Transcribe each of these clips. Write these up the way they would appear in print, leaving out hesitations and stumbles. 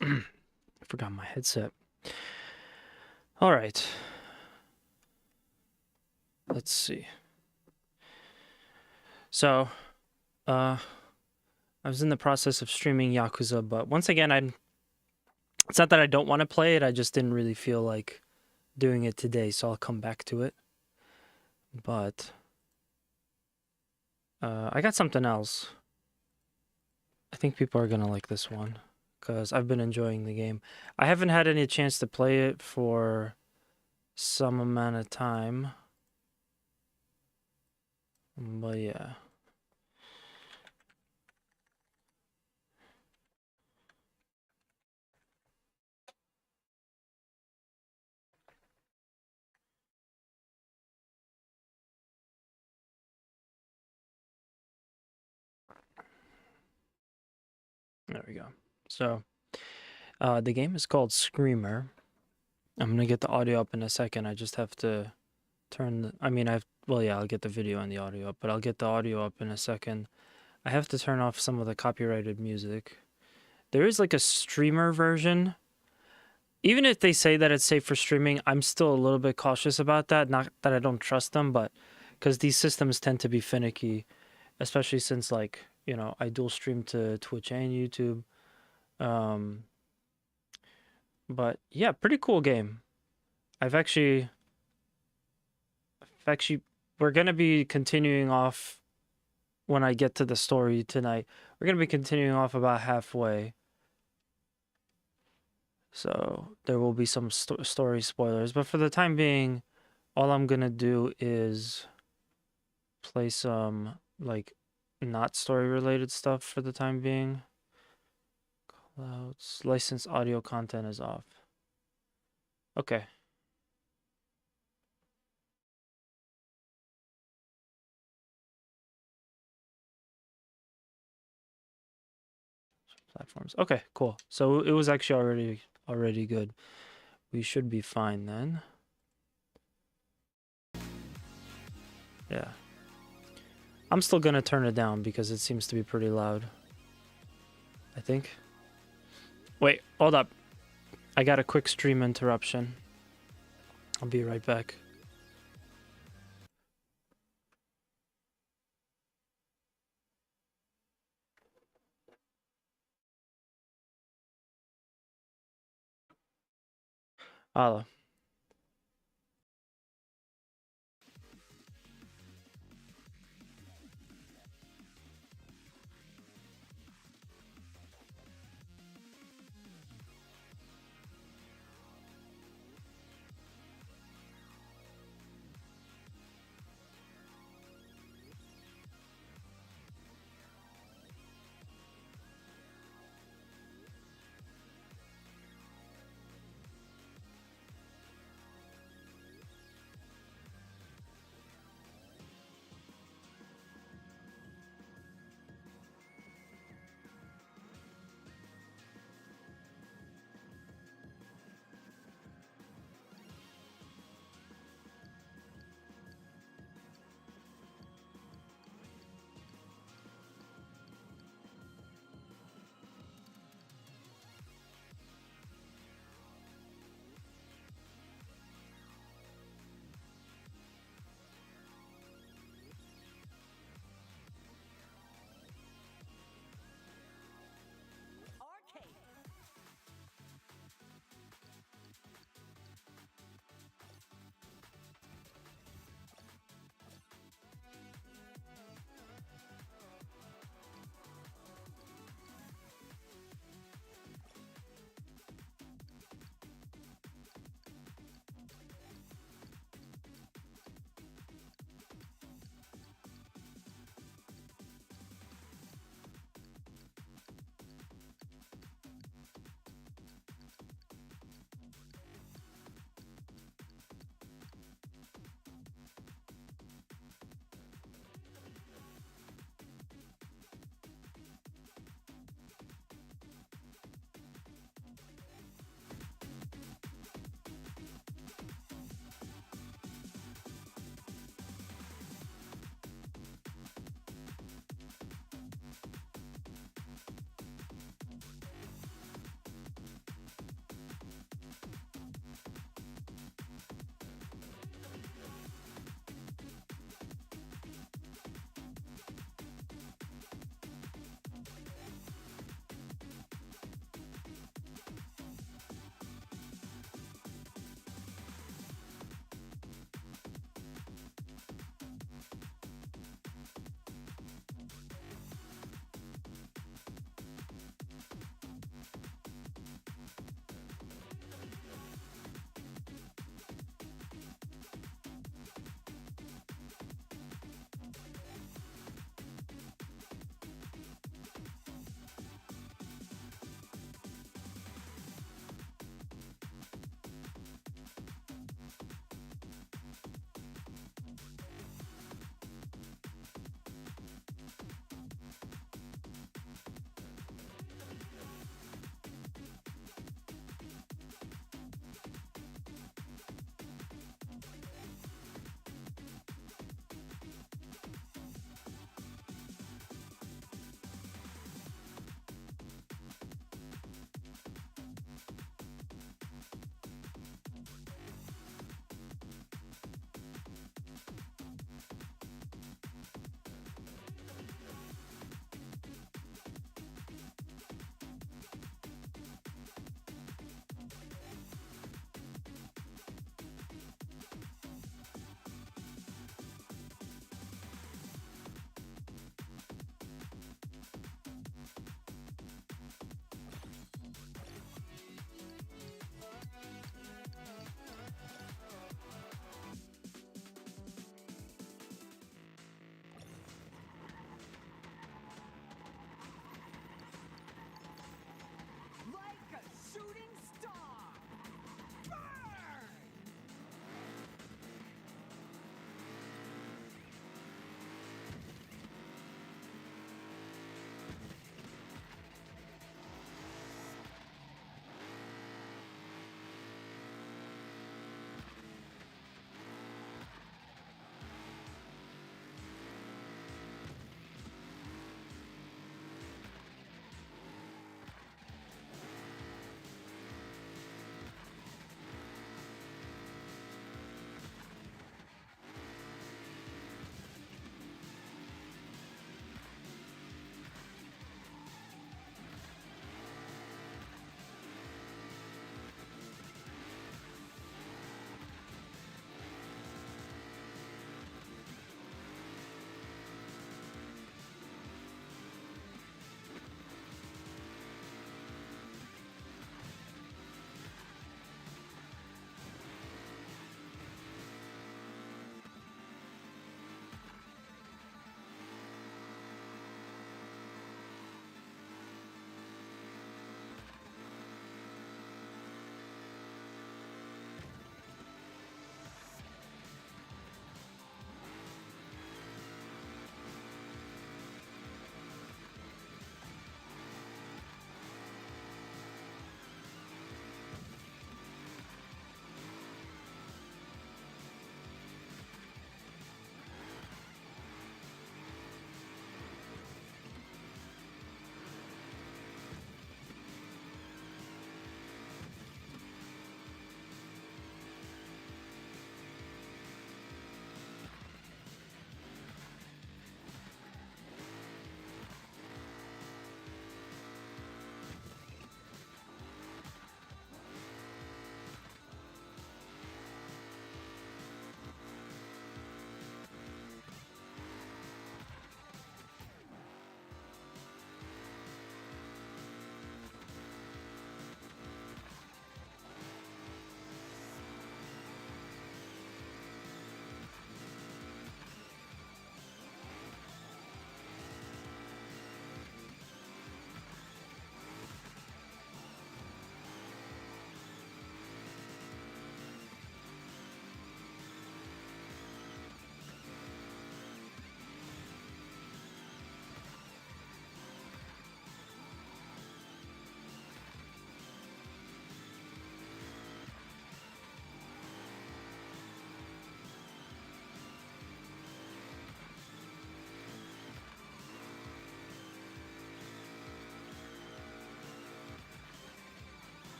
I forgot my headset. All right. Let's see. So, I was in the process of streaming Yakuza, but once again, it's not that I don't want to play it, I just didn't really feel like doing it today, so I'll come back to it. But I got something else. I think people are gonna like this one because I've been enjoying the game. I haven't had any chance to play it for some amount of time, but yeah. There we go. So, the game is called Screamer. I'm gonna get the audio up in a second. I just have to turn the, I mean, well, yeah, I'll get the video and the audio up, but I'll get the audio up in a second. I have to turn off some of the copyrighted music. There is like a streamer version. Even if they say that it's safe for streaming, I'm still a little bit cautious about that. Not that I don't trust them, but because these systems tend to be finicky, especially since, like, I dual stream to Twitch and YouTube. Um, but yeah, pretty cool game. I've actually, we're gonna be continuing off when I get to the story tonight. We're gonna be continuing off about halfway. So there will be some story spoilers, but for the time being, all I'm gonna do is play some, like, not story related stuff for the time being. Clouds licensed audio content is off. Okay. Platforms. Okay, cool. So it was actually already good. We should be fine then. Yeah. I'm still gonna turn it down because it seems to be pretty loud, I think. Wait, hold up. I got a quick stream interruption. I'll be right back. Hello.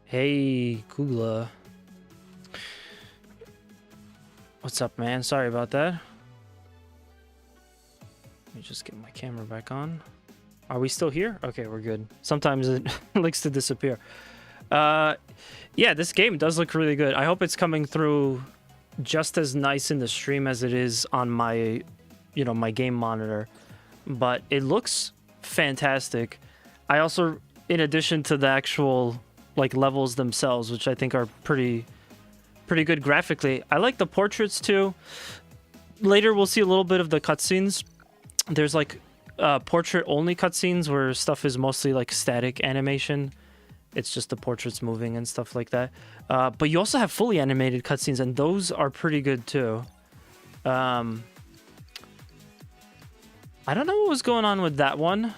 Hey, Kugla. What's up, man? Sorry about that. Let me just get my camera back on. Are we still here? Okay, we're good. Sometimes it likes to disappear. Yeah, this game does look really good. I hope it's coming through just as nice in the stream as it is on my, my game monitor. But it looks fantastic. I also, in addition to the actual like levels themselves, which I think are pretty good graphically, I like the portraits too. Later we'll see a little bit of the cutscenes. There's like portrait only cutscenes where stuff is mostly like static animation. It's just the portraits moving and stuff like that. But you also have fully animated cutscenes, and those are pretty good too. I don't know what was going on with that one.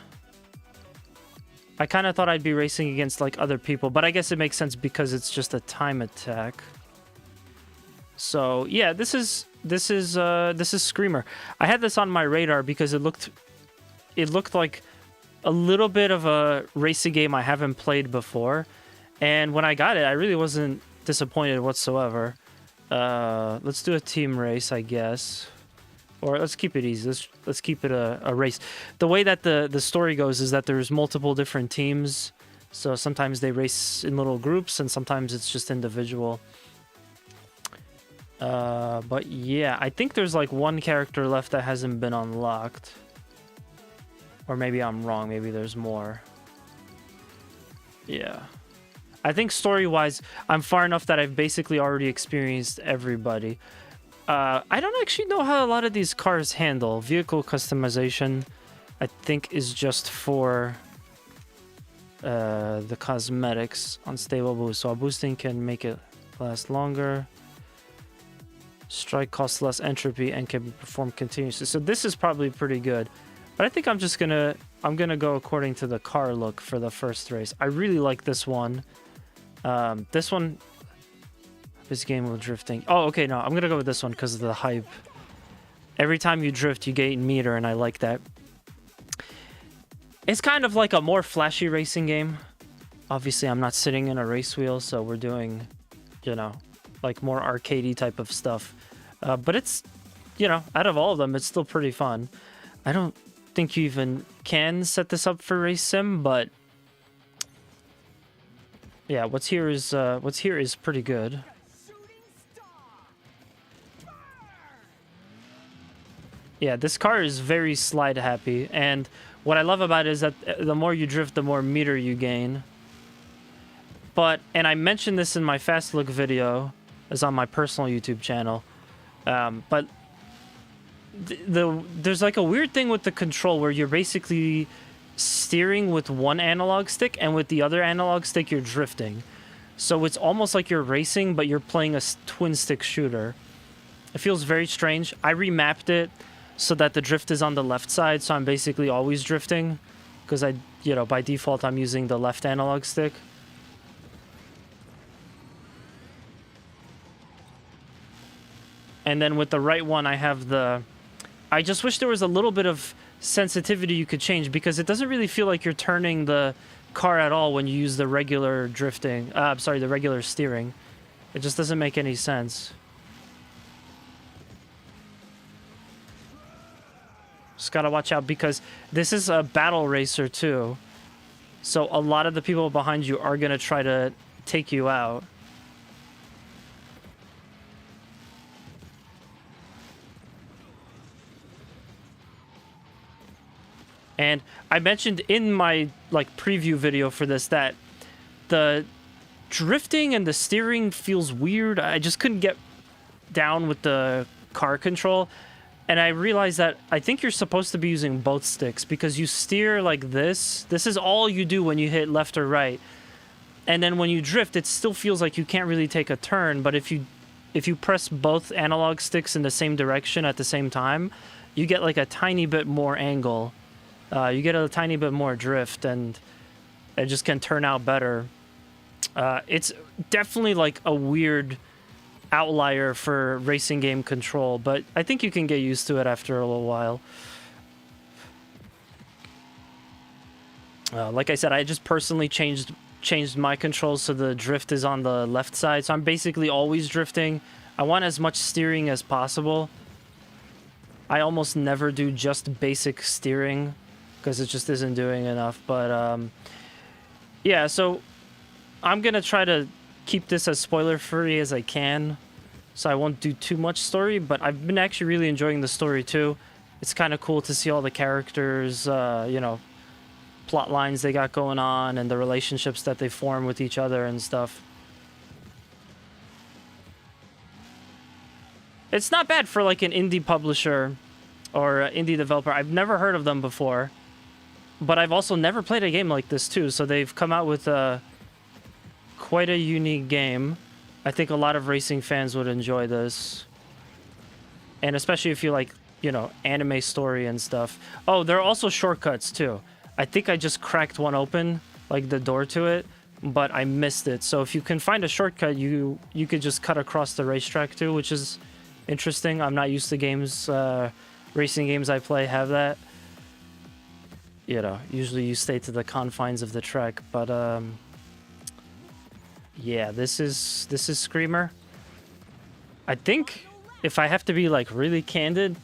I kind of thought I'd be racing against like other people, but I guess it makes sense because it's just a time attack. So yeah, this is Screamer. I had this on my radar because it looked like a little bit of a racing game I haven't played before, and when I got it, I really wasn't disappointed whatsoever. Let's do a team race, I guess. Or let's keep it easy. Let's keep it a race. The way that the story goes is that there's multiple different teams. So sometimes they race in little groups, and sometimes it's just individual. But yeah, I think there's like one character left that hasn't been unlocked. Or maybe I'm wrong. Maybe there's more. Yeah. I think story-wise, I'm far enough that I've basically already experienced everybody. I don't actually know how a lot of these cars handle. Vehicle customization, I think, is just for the cosmetics. Unstable boost. So boosting can make it last longer. Strike costs less entropy and can be performed continuously. So this is probably pretty good. But I think I'm gonna go according to the car look for the first race. I really like this one. This game with drifting. Oh, okay, no, I'm gonna go with this one because of the hype. Every time you drift, you gain meter, and I like that. It's kind of like a more flashy racing game. Obviously, I'm not sitting in a race wheel, so we're doing, like more arcadey type of stuff. But it's, out of all of them, it's still pretty fun. I don't think you even can set this up for race sim, but yeah, what's here is pretty good. Yeah, this car is very slide happy, and what I love about it is that the more you drift, the more meter you gain. And I mentioned this in my Fast Look video, it's on my personal YouTube channel, but there's like a weird thing with the control where you're basically steering with one analog stick, and with the other analog stick you're drifting. So it's almost like you're racing, but you're playing a twin stick shooter. It feels very strange. I remapped it so that the drift is on the left side, so I'm basically always drifting, because by default I'm using the left analog stick. And then with the right one, I have I just wish there was a little bit of sensitivity you could change, because it doesn't really feel like you're turning the car at all when you use the regular drifting. The regular steering. It just doesn't make any sense. Just gotta watch out, because this is a battle racer too. So a lot of the people behind you are gonna try to take you out. And I mentioned in my preview video for this that the drifting and the steering feels weird. I just couldn't get down with the car control. And I realized that I think you're supposed to be using both sticks, because you steer like this. This is all you do when you hit left or right. And then when you drift, it still feels like you can't really take a turn. But if you press both analog sticks in the same direction at the same time, you get like a tiny bit more angle. You get a tiny bit more drift, and it just can turn out better. It's definitely like a weird outlier for racing game control, but I think you can get used to it after a little while. Like I said, I just personally changed changed my controls so the drift is on the left side. So I'm basically always drifting. I want as much steering as possible. I almost never do just basic steering because it just isn't doing enough. But yeah, so I'm going to try to keep this as spoiler-free as I can, so I won't do too much story, but I've been actually really enjoying the story too. It's kind of cool to see all the characters, you know, plot lines they got going on and the relationships that they form with each other and stuff. It's not bad for like an indie publisher or indie developer. I've never heard of them before, but I've also never played a game like this too, so they've come out with quite a unique game. I think a lot of racing fans would enjoy this, and especially if you like, you know, anime story and stuff. Oh, there are also shortcuts too. I think I just cracked one open, like the door to it, but I missed it. So if you can find a shortcut, you could just cut across the racetrack too, which is interesting. I'm not used to games, racing games I play have that. You know, usually you stay to the confines of the track, but yeah, this is Screamer. I think if I have to be like really candid,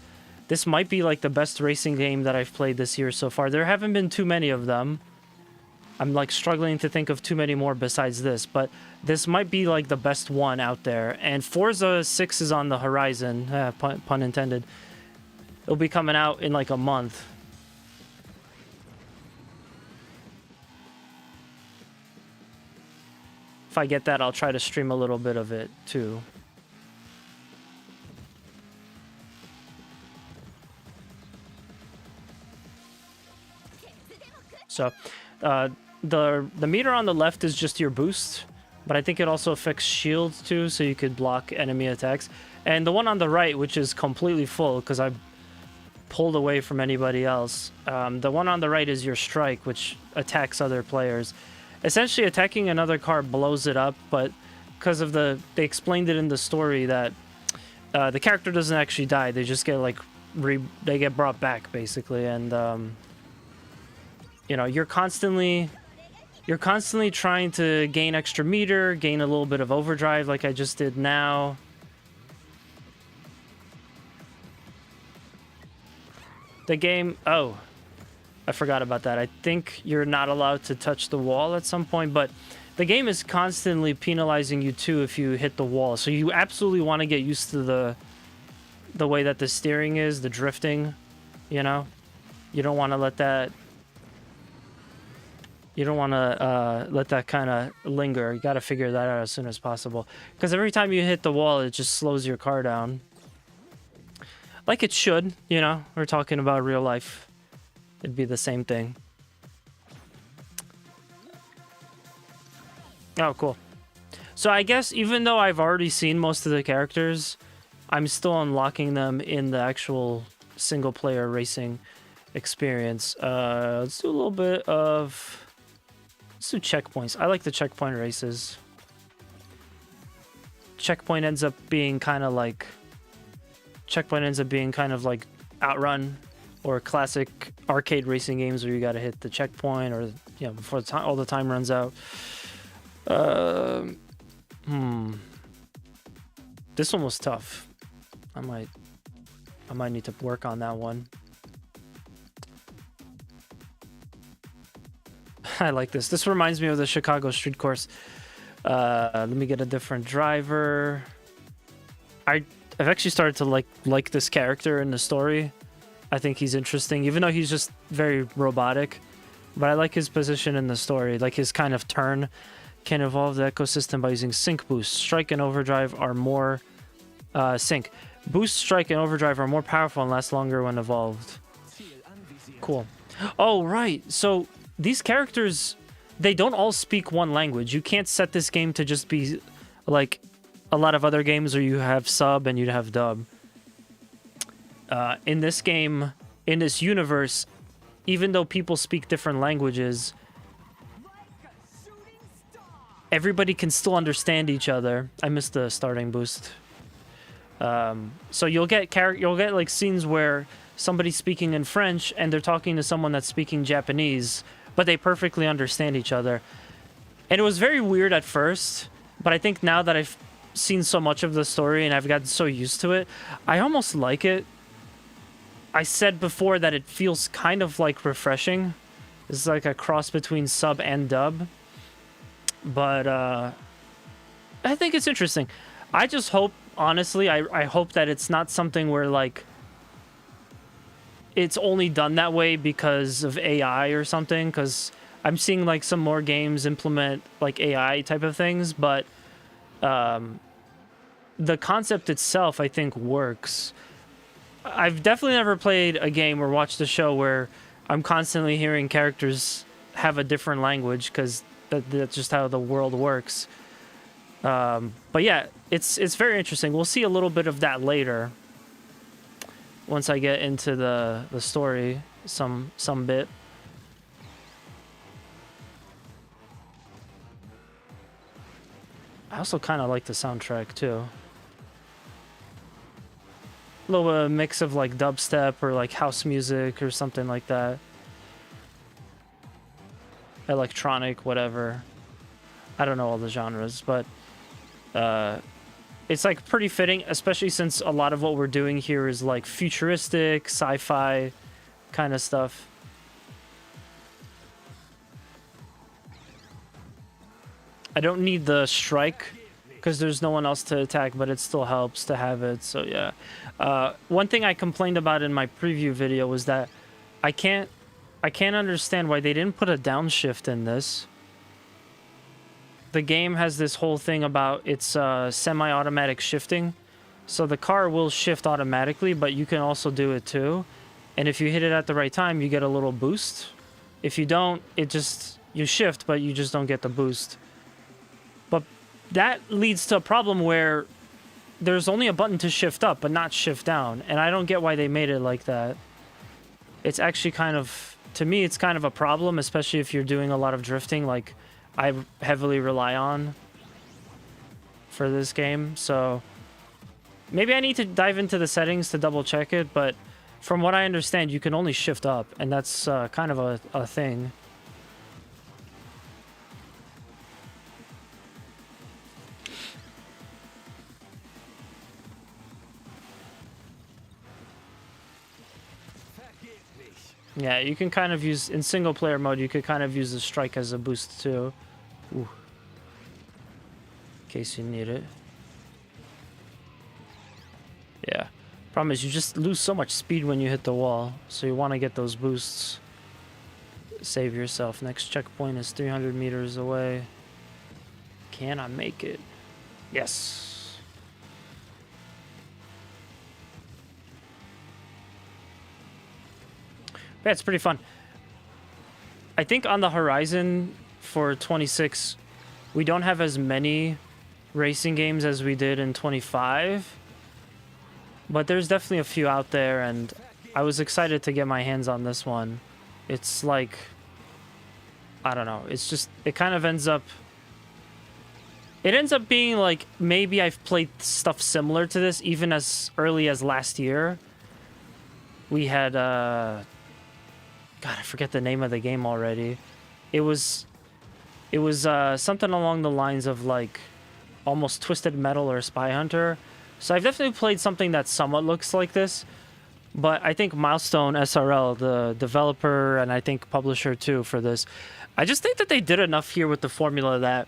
this might be like the best racing game that I've played this year so far. There haven't been too many of them. I'm like struggling to think of too many more besides this, but this might be like the best one out there. And Forza 6 is on the horizon, pun intended. It'll be coming out in like a month. If I get that, I'll try to stream a little bit of it too. So, the meter on the left is just your boost, but I think it also affects shields too, so you could block enemy attacks. And the one on the right, which is completely full because I pulled away from anybody else, the one on the right is your strike, which attacks other players. Essentially, attacking another car blows it up, but because of they explained it in the story that the character doesn't actually die; they just get like they get brought back basically, and you know, you're constantly trying to gain extra meter, gain a little bit of overdrive, like I just did now. The game, oh, I forgot about that. I think you're not allowed to touch the wall at some point, but the game is constantly penalizing you too if you hit the wall. So you absolutely want to get used to the way that the steering is, the drifting, you know? You don't want to let that kind of linger. You got to figure that out as soon as possible, because every time you hit the wall, it just slows your car down. Like it should, you know? We're talking about real life. It'd be the same thing. Oh, cool. So I guess even though I've already seen most of the characters, I'm still unlocking them in the actual single-player racing experience. Let's do a little bit of... Let's do checkpoints. I like the checkpoint races. Checkpoint ends up being kind of like Outrun or classic arcade racing games where you got to hit the checkpoint, or you know, before all the time runs out. This one was tough. I might need to work on that one. I like this. This reminds me of the Chicago Street Course. Let me get a different driver. I've actually started to like this character in the story. I think he's interesting, even though he's just very robotic. But I like his position in the story. Like his kind of turn can evolve the ecosystem by using sync boost. Strike and overdrive are more sync. Boost, strike, and overdrive are more powerful and last longer when evolved. Cool. Oh, right. So these characters, they don't all speak one language. You can't set this game to just be like a lot of other games where you have sub and you'd have dub. In this game, in this universe, even though people speak different languages, everybody can still understand each other. I missed the starting boost. So you'll get like scenes where somebody's speaking in French and they're talking to someone that's speaking Japanese, but they perfectly understand each other. And it was very weird at first, but I think now that I've seen so much of the story and I've gotten so used to it, I almost like it. I said before that it feels kind of like refreshing. It's like a cross between sub and dub. But I think it's interesting. I just hope, honestly, I hope that it's not something where, like, it's only done that way because of AI or something, because I'm seeing, like, some more games implement, like, AI type of things, but the concept itself, I think, works. I've definitely never played a game or watched a show where I'm constantly hearing characters have a different language, because that's just how the world works. But yeah, it's very interesting. We'll see a little bit of that later once I get into the story some bit. I also kind of like the soundtrack too. A little bit of a mix of like dubstep or like house music or something like that. Electronic, whatever. I don't know all the genres, but it's like pretty fitting, especially since a lot of what we're doing here is like futuristic, sci-fi kind of stuff. I don't need the strike because there's no one else to attack, but it still helps to have it. So yeah. One thing I complained about in my preview video was that I can't understand why they didn't put a downshift in this. The game has this whole thing about its semi-automatic shifting. So the car will shift automatically, but you can also do it too. And if you hit it at the right time, you get a little boost. If you don't, you shift, but you just don't get the boost. But that leads to a problem where there's only a button to shift up, but not shift down. And I don't get why they made it like that. It's actually kind of, to me, it's kind of a problem, especially if you're doing a lot of drifting, like I heavily rely on for this game. So maybe I need to dive into the settings to double check it, but from what I understand, you can only shift up, and that's kind of a thing. Yeah, you can kind of use, in single player mode, you could kind of use the strike as a boost too. Ooh. In case you need it. Yeah. Problem is you just lose so much speed when you hit the wall, so you want to get those boosts. Save yourself. Next checkpoint is 300 meters away. Can I make it? Yes. Yeah, it's pretty fun. I think on the horizon for 26, we don't have as many racing games as we did in 25. But there's definitely a few out there, and I was excited to get my hands on this one. It's like, I don't know, it's just, it kind of ends up... It ends up being like, maybe I've played stuff similar to this even as early as last year. We had, God, I forget the name of the game already. It was something along the lines of like almost Twisted Metal or Spy Hunter. So I've definitely played something that somewhat looks like this, but I think Milestone SRL, the developer and I think publisher too for this, I just think that they did enough here with the formula that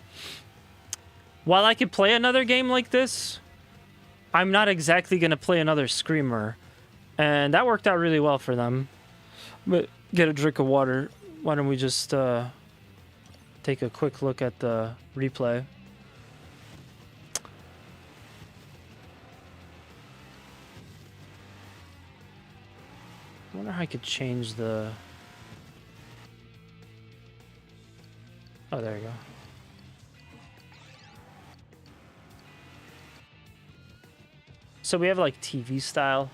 while I could play another game like this, I'm not exactly going to play another Screamer. And that worked out really well for them. But get a drink of water. Why don't we just take a quick look at the replay. I wonder how I could change the... Oh, there you go. So we have like TV style.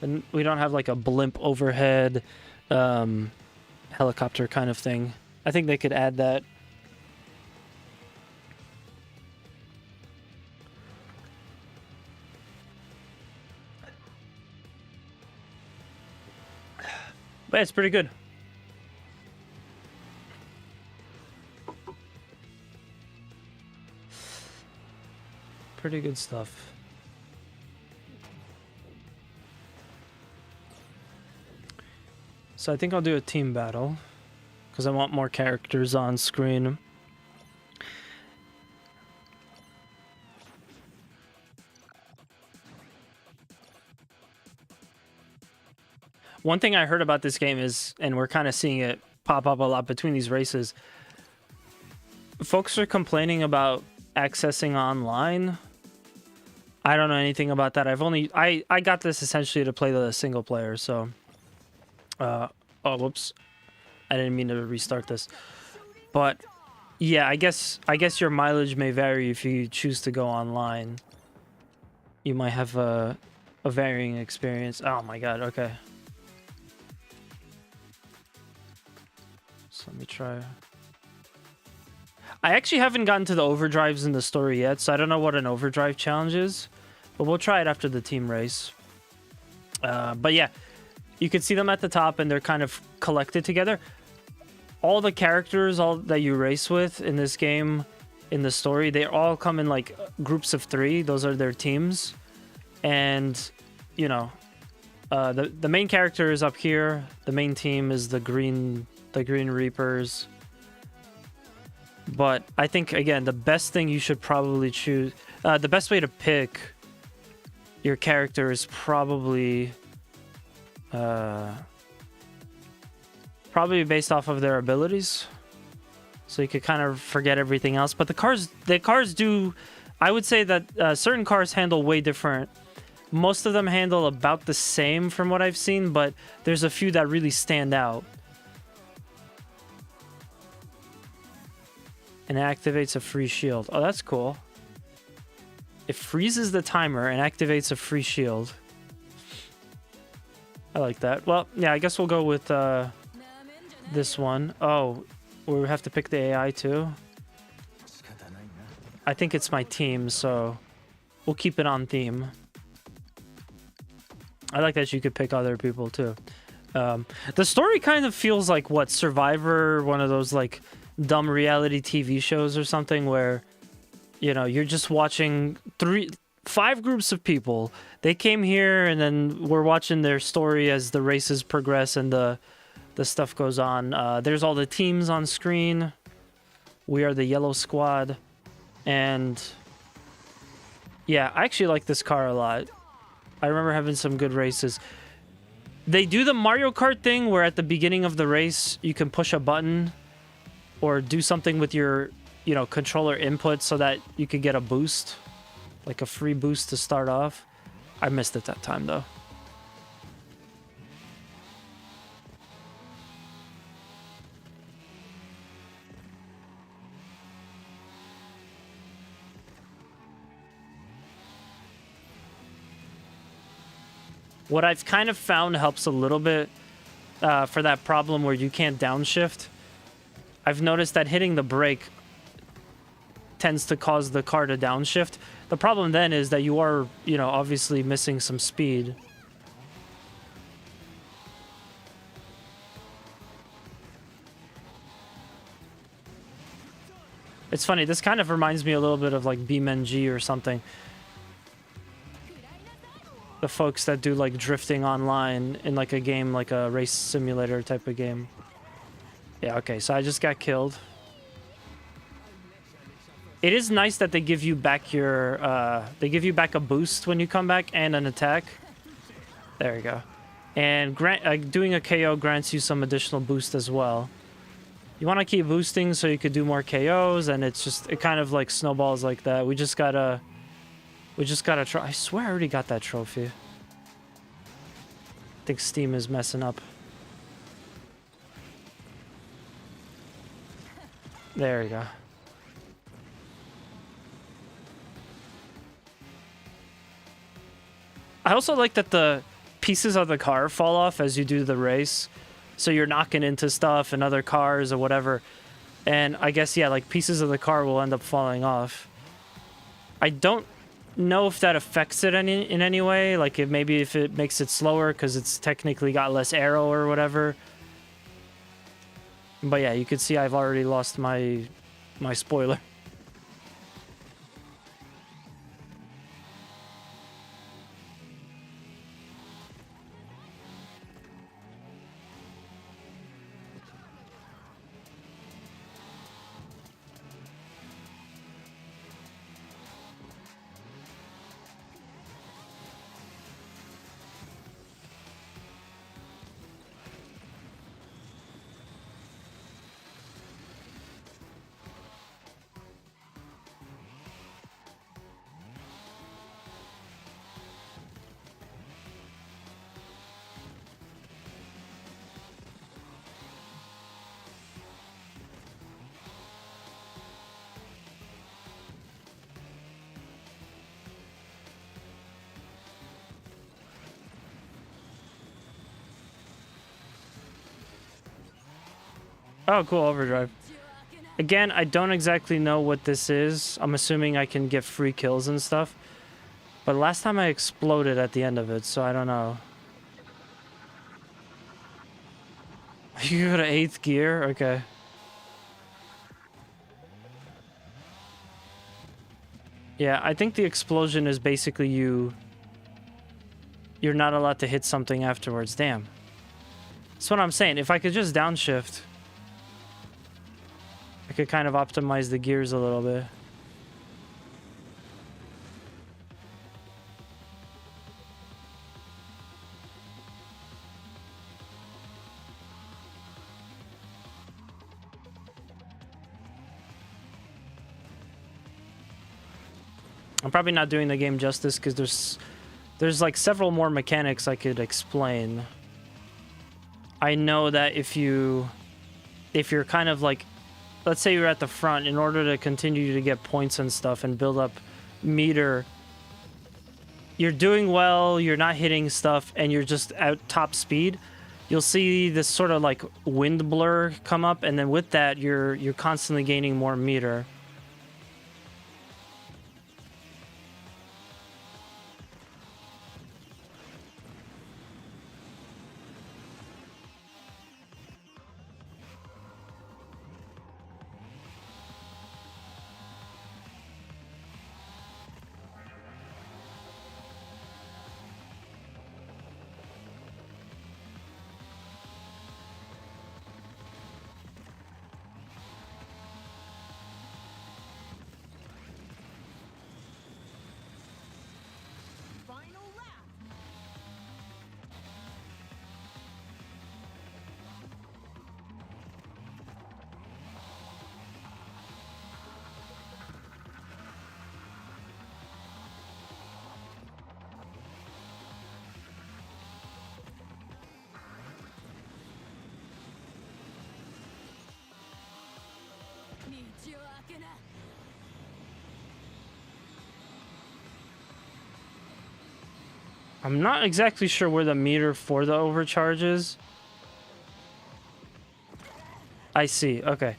And we don't have like a blimp overhead helicopter kind of thing. I think they could add that. But it's pretty good. pretty good stuff. So I think I'll do a team battle because I want more characters on screen. One thing I heard about this game is, and we're kind of seeing it pop up a lot between these races, folks are complaining about accessing online. I don't know anything about that. I got this essentially to play the single player, so oh whoops. I didn't mean to restart this. But yeah, I guess your mileage may vary if you choose to go online. You might have a varying experience. Oh my god, okay. So let me try. I actually haven't gotten to the overdrives in the story yet, so I don't know what an overdrive challenge is. But we'll try it after the team race. But yeah, you can see them at the top and they're kind of collected together. All the characters that you race with in this game, in the story, they all come in like groups of 3. Those are their teams. And, you know, the main character is up here. The main team is the Green Reapers. But I think, again, the best thing you should probably choose... the best way to pick your character is probably... probably based off of their abilities. So you could kind of forget everything else. But the cars do... I would say that certain cars handle way different. Most of them handle about the same from what I've seen, but there's a few that really stand out. And it activates a free shield. Oh, that's cool. It freezes the timer and activates a free shield. I like that. Well, yeah, I guess we'll go with this one. Oh, we have to pick the AI too. I think it's my team, so we'll keep it on theme. I like that you could pick other people too. The story kind of feels like what, Survivor, one of those like dumb reality TV shows or something where, you know, you're just watching 5 groups of people. They came here and then we're watching their story as the races progress and the stuff goes on. There's all the teams on screen. We are the yellow squad. And yeah, I actually like this car a lot. I remember having some good races. They do the Mario Kart thing where at the beginning of the race you can push a button or do something with your, you know, controller input so that you could get a boost, like a free boost to start off. I missed it that time though. What I've kind of found helps a little bit for that problem where you can't downshift. I've noticed that hitting the brake tends to cause the car to downshift. The problem then is that you are, you know, obviously missing some speed. It's funny, this kind of reminds me a little bit of like BeamNG or something. The folks that do like drifting online in like a game, like a race simulator type of game. Yeah, okay, so I just got killed. It is nice that they give you back your, they give you back a boost when you come back and an attack. There you go. And doing a KO grants you some additional boost as well. You want to keep boosting so you could do more KOs, and it's just, it kind of like snowballs like that. We just gotta try. I swear I already got that trophy. I think Steam is messing up. There we go. I also like that the pieces of the car fall off as you do the race. So you're knocking into stuff and other cars or whatever. And I guess, yeah, like pieces of the car will end up falling off. I don't know if that affects it in any way. Like maybe if it makes it slower because it's technically got less aero or whatever. But yeah, you can see I've already lost my spoiler. Oh, cool, overdrive. Again, I don't exactly know what this is. I'm assuming I can get free kills and stuff. But last time I exploded at the end of it, so I don't know. You go to 8th gear? Okay. Yeah, I think the explosion is basically you're not allowed to hit something afterwards. Damn. That's what I'm saying. If I could just downshift, I could kind of optimize the gears a little bit. I'm probably not doing the game justice because there's like several more mechanics I could explain. I know that if you're kind of like, let's say you're at the front, in order to continue to get points and stuff and build up meter, you're doing well, you're not hitting stuff, and you're just at top speed, you'll see this sort of like wind blur come up, and then with that you're constantly gaining more meter. I'm not exactly sure where the meter for the overcharge is. I see. Okay.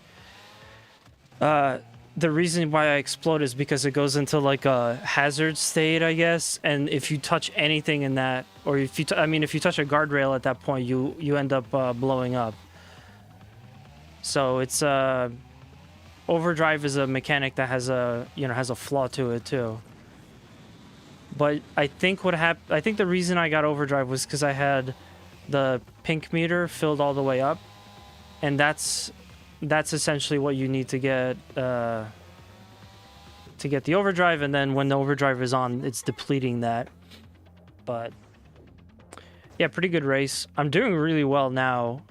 The reason why I explode is because it goes into like a hazard state, I guess. And if you touch anything in that, or if you, if you touch a guardrail at that point, you end up blowing up. So it's overdrive is a mechanic that has a flaw to it too. But I think I think the reason I got overdrive was because I had the pink meter filled all the way up, and that's essentially what you need to get the overdrive. And then when the overdrive is on, it's depleting that. But yeah, pretty good race. I'm doing really well now,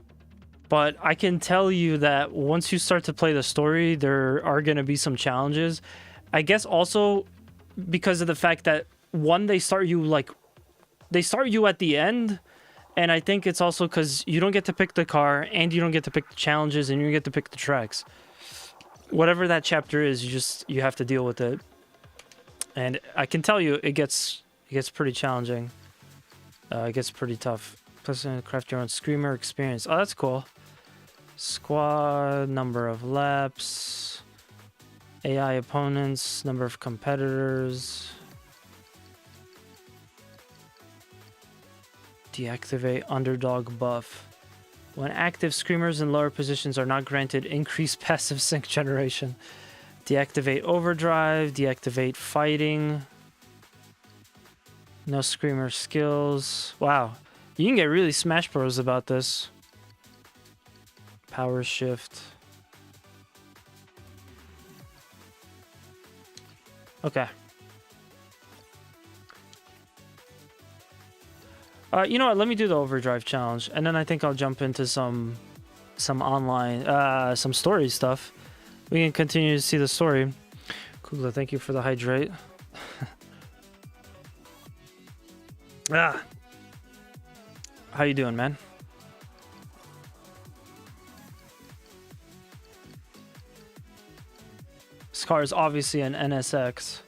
but I can tell you that once you start to play the story, there are going to be some challenges. I guess also because of the fact that they start you at the end. And I think it's also because you don't get to pick the car, and you don't get to pick the challenges, and you don't get to pick the tracks. Whatever that chapter is, you have to deal with it. And I can tell you, it gets pretty challenging. It gets pretty tough. Plus, craft your own Screamer experience. Oh, that's cool. Squad, number of laps, AI opponents, number of competitors. Deactivate underdog buff. When active, screamers in lower positions are not granted increased passive sync generation. Deactivate overdrive, deactivate fighting. No screamer skills. Wow. You can get really Smash Bros about this. Power shift. Okay. You know what? Let me do the overdrive challenge, and then I think I'll jump into some online, some story stuff. We can continue to see the story. Kugla, thank you for the hydrate. How you doing, man? This car is obviously an NSX.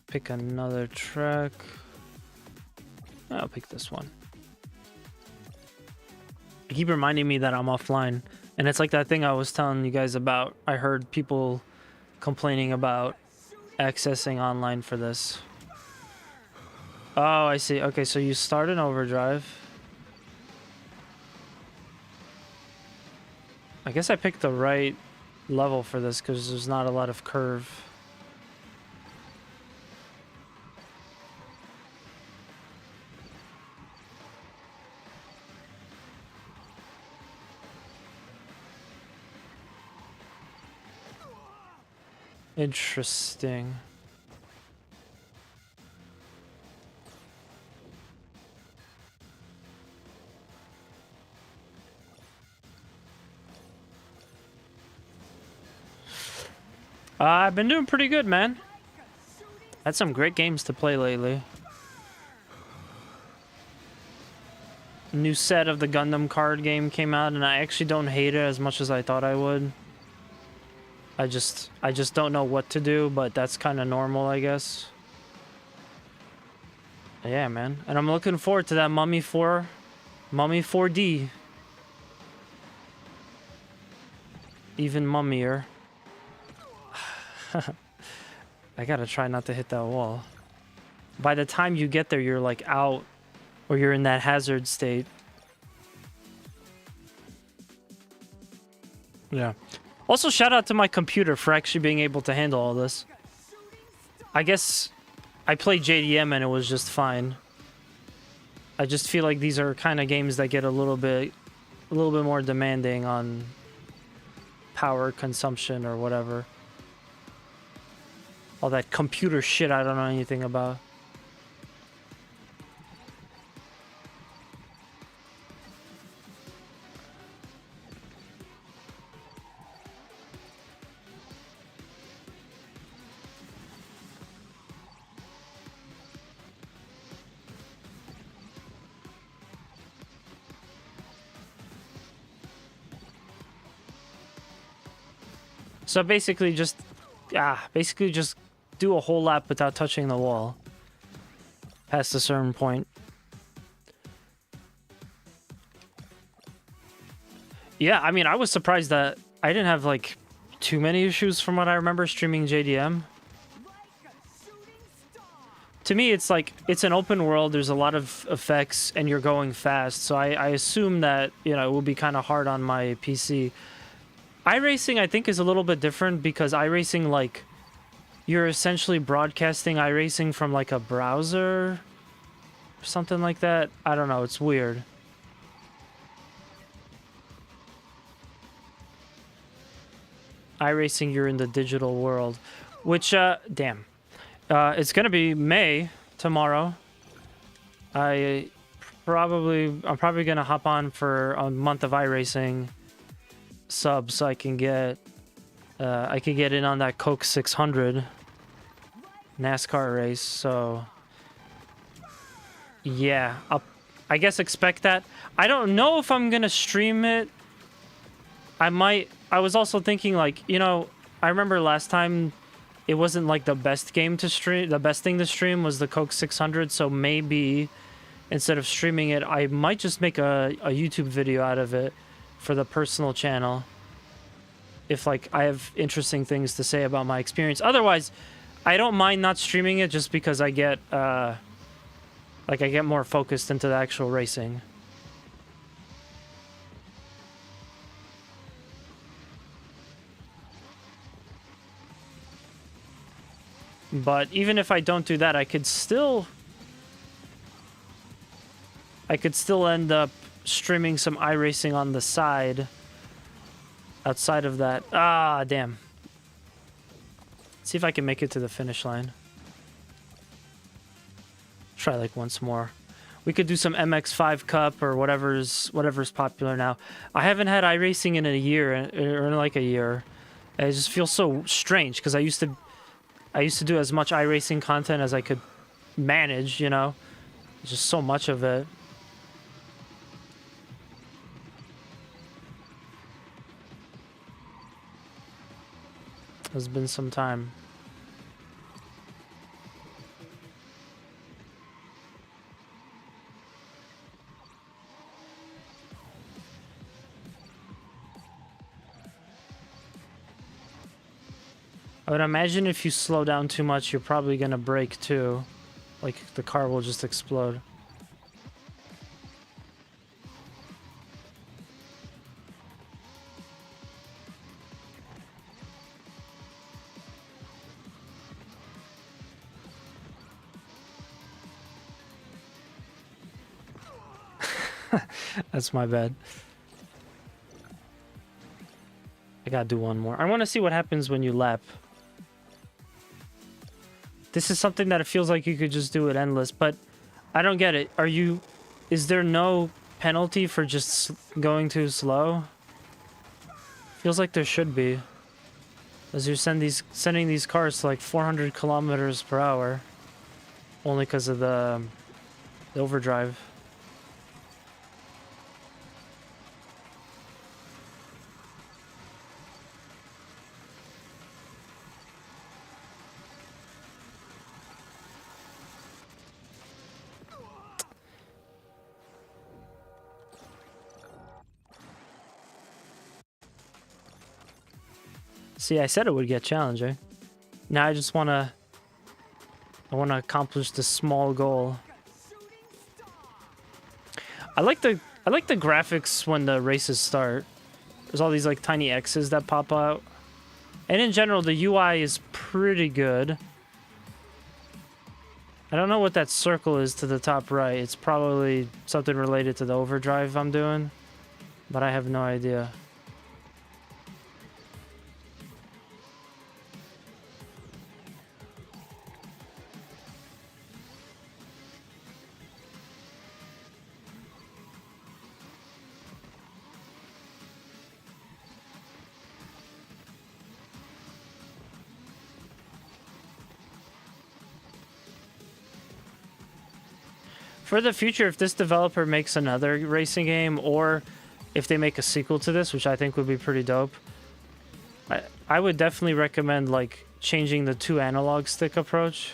pick another track. I'll pick this one. I keep reminding me that I'm offline, and it's like that thing I was telling you guys about. I heard people complaining about accessing online for this. Oh, I see. Okay, so you start in overdrive. I guess I picked the right level for this because there's not a lot of curve. Interesting. I've been doing pretty good, man. Had some great games to play lately. New set of the Gundam card game came out, and I actually don't hate it as much as I thought I would. I just don't know what to do, but that's kind of normal, I guess. Yeah, man. And I'm looking forward to that Mummy 4D. Even mummier. I gotta try not to hit that wall. By the time you get there, you're like out, or you're in that hazard state. Yeah. Also, shout out to my computer for actually being able to handle all this. I guess I played JDM and it was just fine. I just feel like these are kind of games that get a little bit more demanding on power consumption or whatever. All that computer shit I don't know anything about. So basically just do a whole lap without touching the wall past a certain point. Yeah, I mean, I was surprised that I didn't have like too many issues from what I remember streaming JDM. To me, it's like, it's an open world, there's a lot of effects, and you're going fast, so I assume that, you know, it will be kind of hard on my PC. iRacing, I think, is a little bit different because iRacing, like, you're essentially broadcasting iRacing from, like, a browser or something like that. I don't know, it's weird. iRacing, you're in the digital world, which, damn. It's gonna be May tomorrow. I'm probably gonna hop on for a month of iRacing sub so I can get in on that Coke 600 NASCAR race. So yeah, I guess expect that. I don't know if I'm gonna stream it. I might. I was also thinking, like, you know, I remember last time it wasn't like the best game to stream. The best thing to stream was the Coke 600. So maybe instead of streaming it, I might just make a YouTube video out of it for the personal channel. If, like, I have interesting things to say about my experience. Otherwise, I don't mind not streaming it just because I get, I get more focused into the actual racing. But even if I don't do that, I could still end up streaming some iRacing on the side. Outside of that. Ah, damn. See if I can make it to the finish line. Try like once more. We could do some MX5 Cup or whatever's popular now. I haven't had iRacing in a year, or in like a year. It just feels so strange because I used to do as much iRacing content as I could manage, you know? Just so much of it. It's been some time. I would imagine if you slow down too much, you're probably gonna break too. Like, the car will just explode. That's my bad. I gotta do one more. I want to see what happens when you lap. This is something that it feels like you could just do it endless, but I don't get it. Is there no penalty for just going too slow? Feels like there should be. As you're sending these cars to like 400 kilometers per hour. Only because of the overdrive. See, I said it would get challenging. Now I just want to accomplish this small goal. I like the graphics when the races start. There's all these like tiny X's that pop out. And in general, the UI is pretty good. I don't know what that circle is to the top right. It's probably something related to the overdrive I'm doing, but I have no idea. For the future, if this developer makes another racing game, or if they make a sequel to this, which I think would be pretty dope, I would definitely recommend like changing the 2 analog stick approach.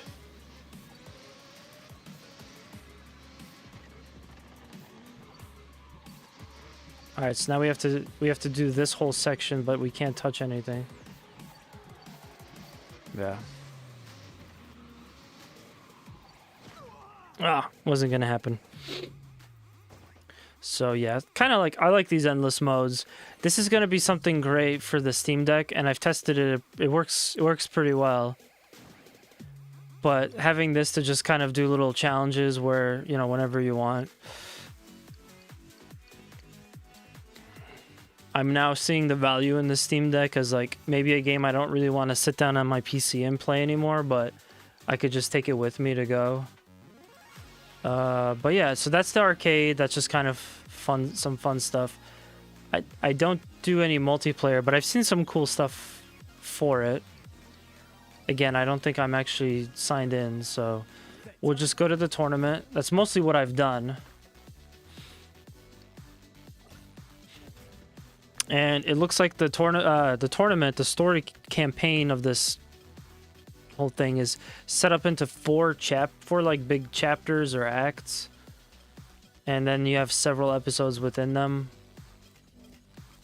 All right, so now we have to do this whole section, but we can't touch anything. Yeah. Ah, wasn't gonna happen. So yeah, kind of like, I like these endless modes. This is gonna be something great for the Steam Deck, and I've tested it. It works pretty well. But having this to just kind of do little challenges where, you know, whenever you want. I'm now seeing the value in the Steam Deck as like maybe a game I don't really want to sit down on my PC and play anymore, but I could just take it with me to go. But yeah, so that's the arcade. That's just kind of fun, some fun stuff. I don't do any multiplayer, but I've seen some cool stuff for it. Again, I don't think I'm actually signed in, so we'll just go to the tournament. That's mostly what I've done. And it looks like the tournament, the story campaign of this whole thing is set up into four like big chapters or acts, and then you have several episodes within them.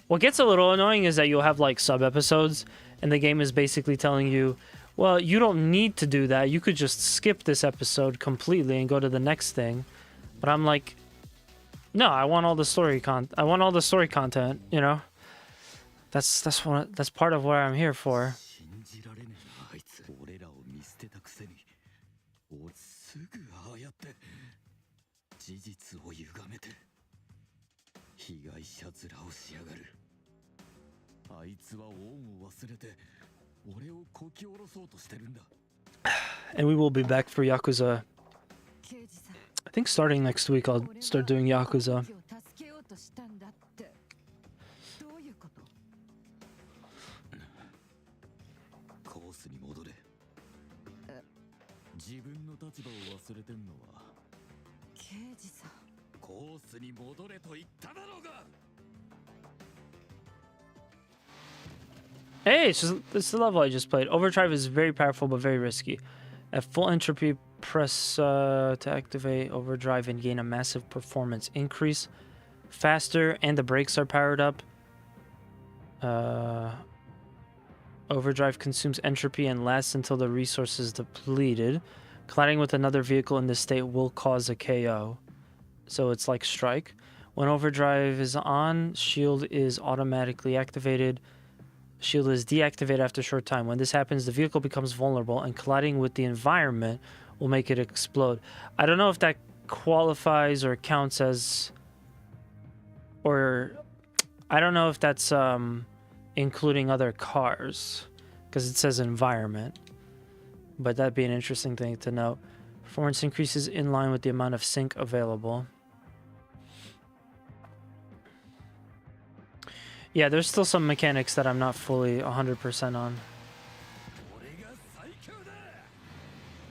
What gets a little annoying is that you'll have like sub episodes, and the game is basically telling you, well, you don't need to do that, you could just skip this episode completely and go to the next thing. But I'm like, no, I want all the story content, you know. That's part of what I'm here for. And we will be back for Yakuza. I think starting next week I'll start doing Yakuza. Hey, it's the level I just played. Overdrive is very powerful but very risky. At full entropy, press to activate overdrive and gain a massive performance increase. Faster, and the brakes are powered up. Overdrive consumes entropy and lasts until the resource is depleted. Colliding with another vehicle in this state will cause a KO. So it's like strike. When overdrive is on, shield is automatically activated. Shield is deactivated after a short time. When this happens, the vehicle becomes vulnerable, and colliding with the environment will make it explode. I don't know if that qualifies or counts as, or I don't know if that's including other cars, because it says environment. But that'd be an interesting thing to note. Performance increases in line with the amount of sync available. Yeah, there's still some mechanics that I'm not fully 100% on.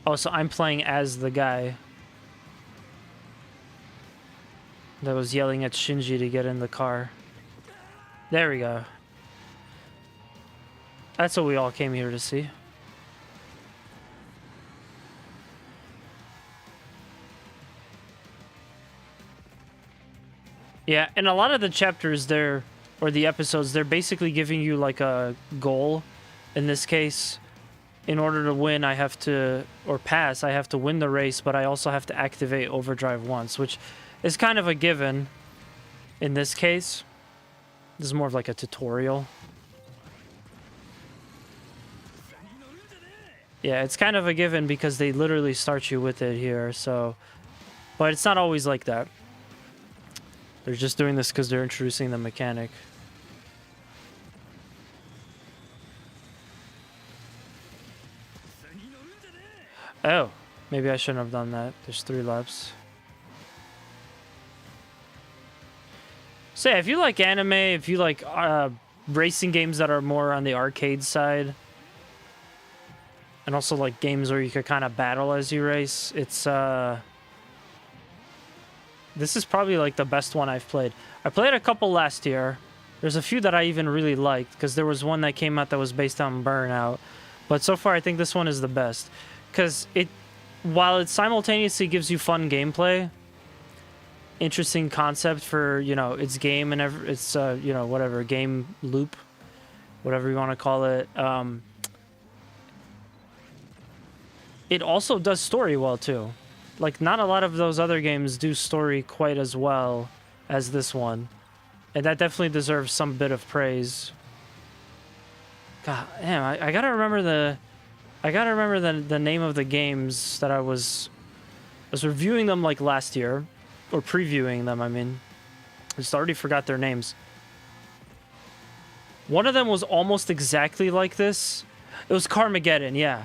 Oh, so I'm playing as the guy that was yelling at Shinji to get in the car. There we go. That's what we all came here to see. Yeah, and a lot of the chapters there, or the episodes, they're basically giving you like a goal. In this case, in order to win, I have to, or pass, I have to win the race, but I also have to activate overdrive once, which is kind of a given in this case. This is more of like a tutorial. Yeah, it's kind of a given because they literally start you with it here, so... But it's not always like that. They're just doing this because they're introducing the mechanic. Oh, maybe I shouldn't have done that. There's 3 laps. So yeah, if you like anime, if you like racing games that are more on the arcade side, and also like games where you could kind of battle as you race, it's this is probably like the best one I've played. I played a couple last year. There's a few that I even really liked, because there was one that came out that was based on Burnout. But so far I think this one is the best, because while it simultaneously gives you fun gameplay, interesting concept for, you know, its game and its you know, whatever game loop, whatever you want to call it. It also does story well too. Like, not a lot of those other games do story quite as well as this one, and that definitely deserves some bit of praise. God damn, I gotta remember the name of the games that I was reviewing them like last year. Or previewing them, I mean. I just already forgot their names. One of them was almost exactly like this. It was Carmageddon, yeah.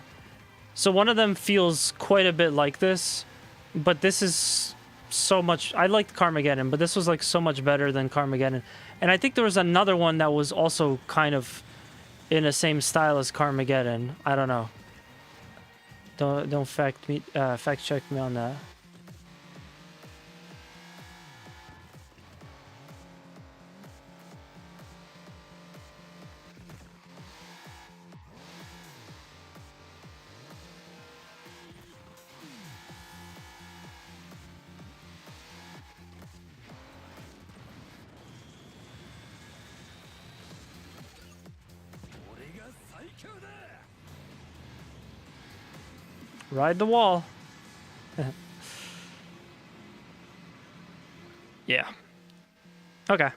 So one of them feels quite a bit like this, but this is so much... I liked Carmageddon, but this was like so much better than Carmageddon. And I think there was another one that was also kind of in the same style as Carmageddon. I don't know. Don't fact check me on that. Ride the wall. Yeah. Okay.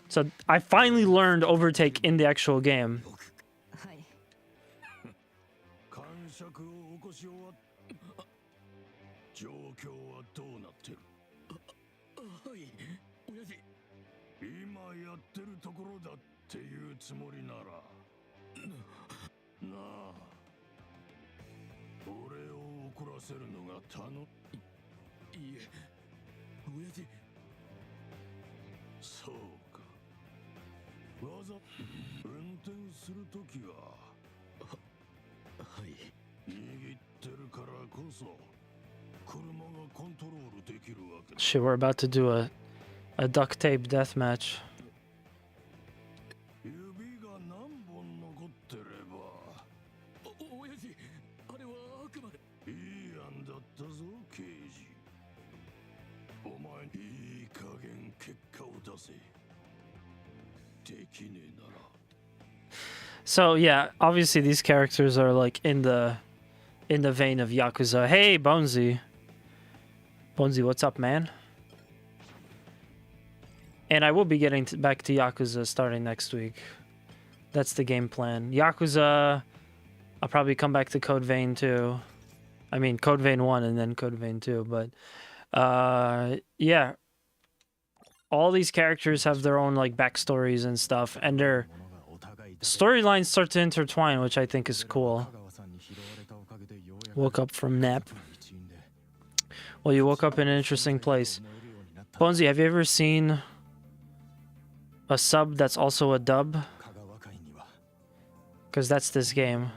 So I finally learned overtake in the actual game. Shit, we're about to do a duct tape death match. So yeah, obviously these characters are like in the vein of Yakuza. Hey, Bonesy. Bonesy, what's up, man? And I will be getting back to Yakuza starting next week. That's the game plan. Yakuza, I'll probably come back to Code Vein 2. I mean, Code Vein 1 and then Code Vein 2. But, yeah. All these characters have their own, like, backstories and stuff. And their storylines start to intertwine, which I think is cool. Woke up from nap. Well, you woke up in an interesting place. Bonesy, have you ever seen a sub that's also a dub? Because that's this game.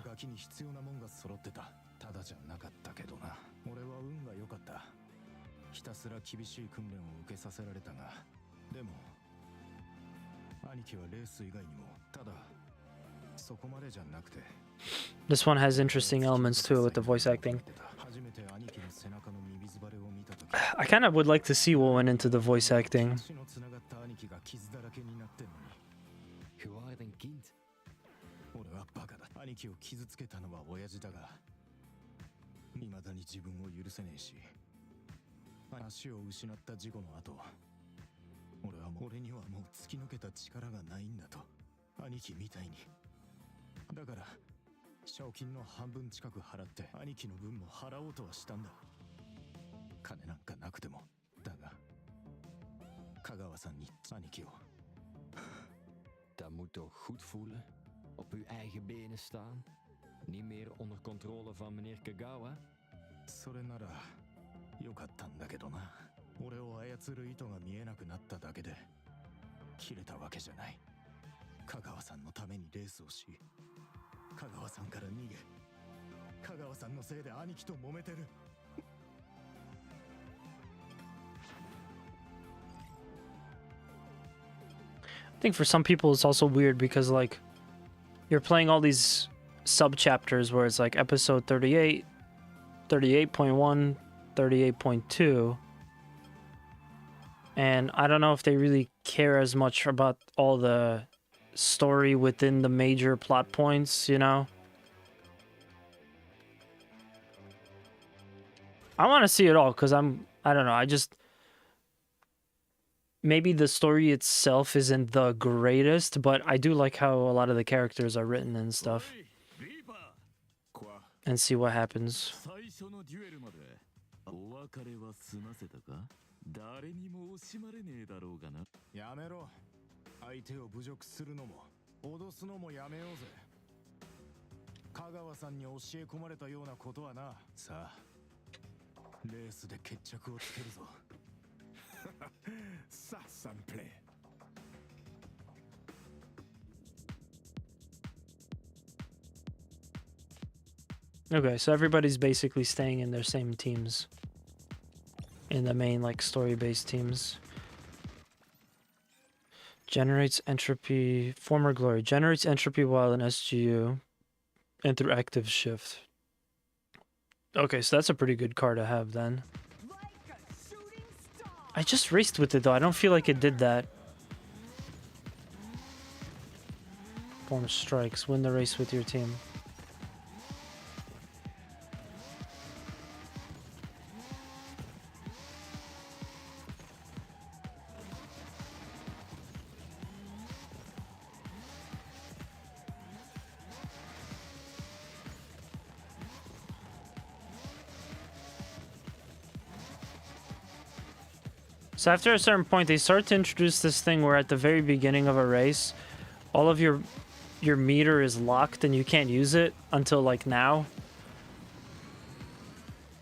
This one has interesting elements too with the voice acting. I kind of would like to see what went into the voice acting. Dat moet toch goed voelen? Op uw eigen benen staan? Niet meer onder controle van meneer Kagawa? それならよかったんだけどな。俺を操る意図が見えなくなっただけで切れたわけじゃない。香川さんのためにレースをし、香川さんから逃げ、香川さんのせいで兄貴と揉めてる。I think for some people it's also weird because like you're playing all these sub chapters where it's like episode 38, 38.1, 38.2, and I don't know if they really care as much about all the story within the major plot points, you know? I want to see it all because I don't know, maybe the story itself isn't the greatest, but I do like how a lot of the characters are written and stuff. And see what happens. Okay, so everybody's basically staying in their same teams. In the main, like, story-based teams. Generates entropy... Former glory. Generates entropy while in SGU. And through active shift. Okay, so that's a pretty good car to have, then. I just raced with it, though. I don't feel like it did that. Form strikes. Win the race with your team. So after a certain point, they start to introduce this thing where at the very beginning of a race, all of your meter is locked and you can't use it until like now.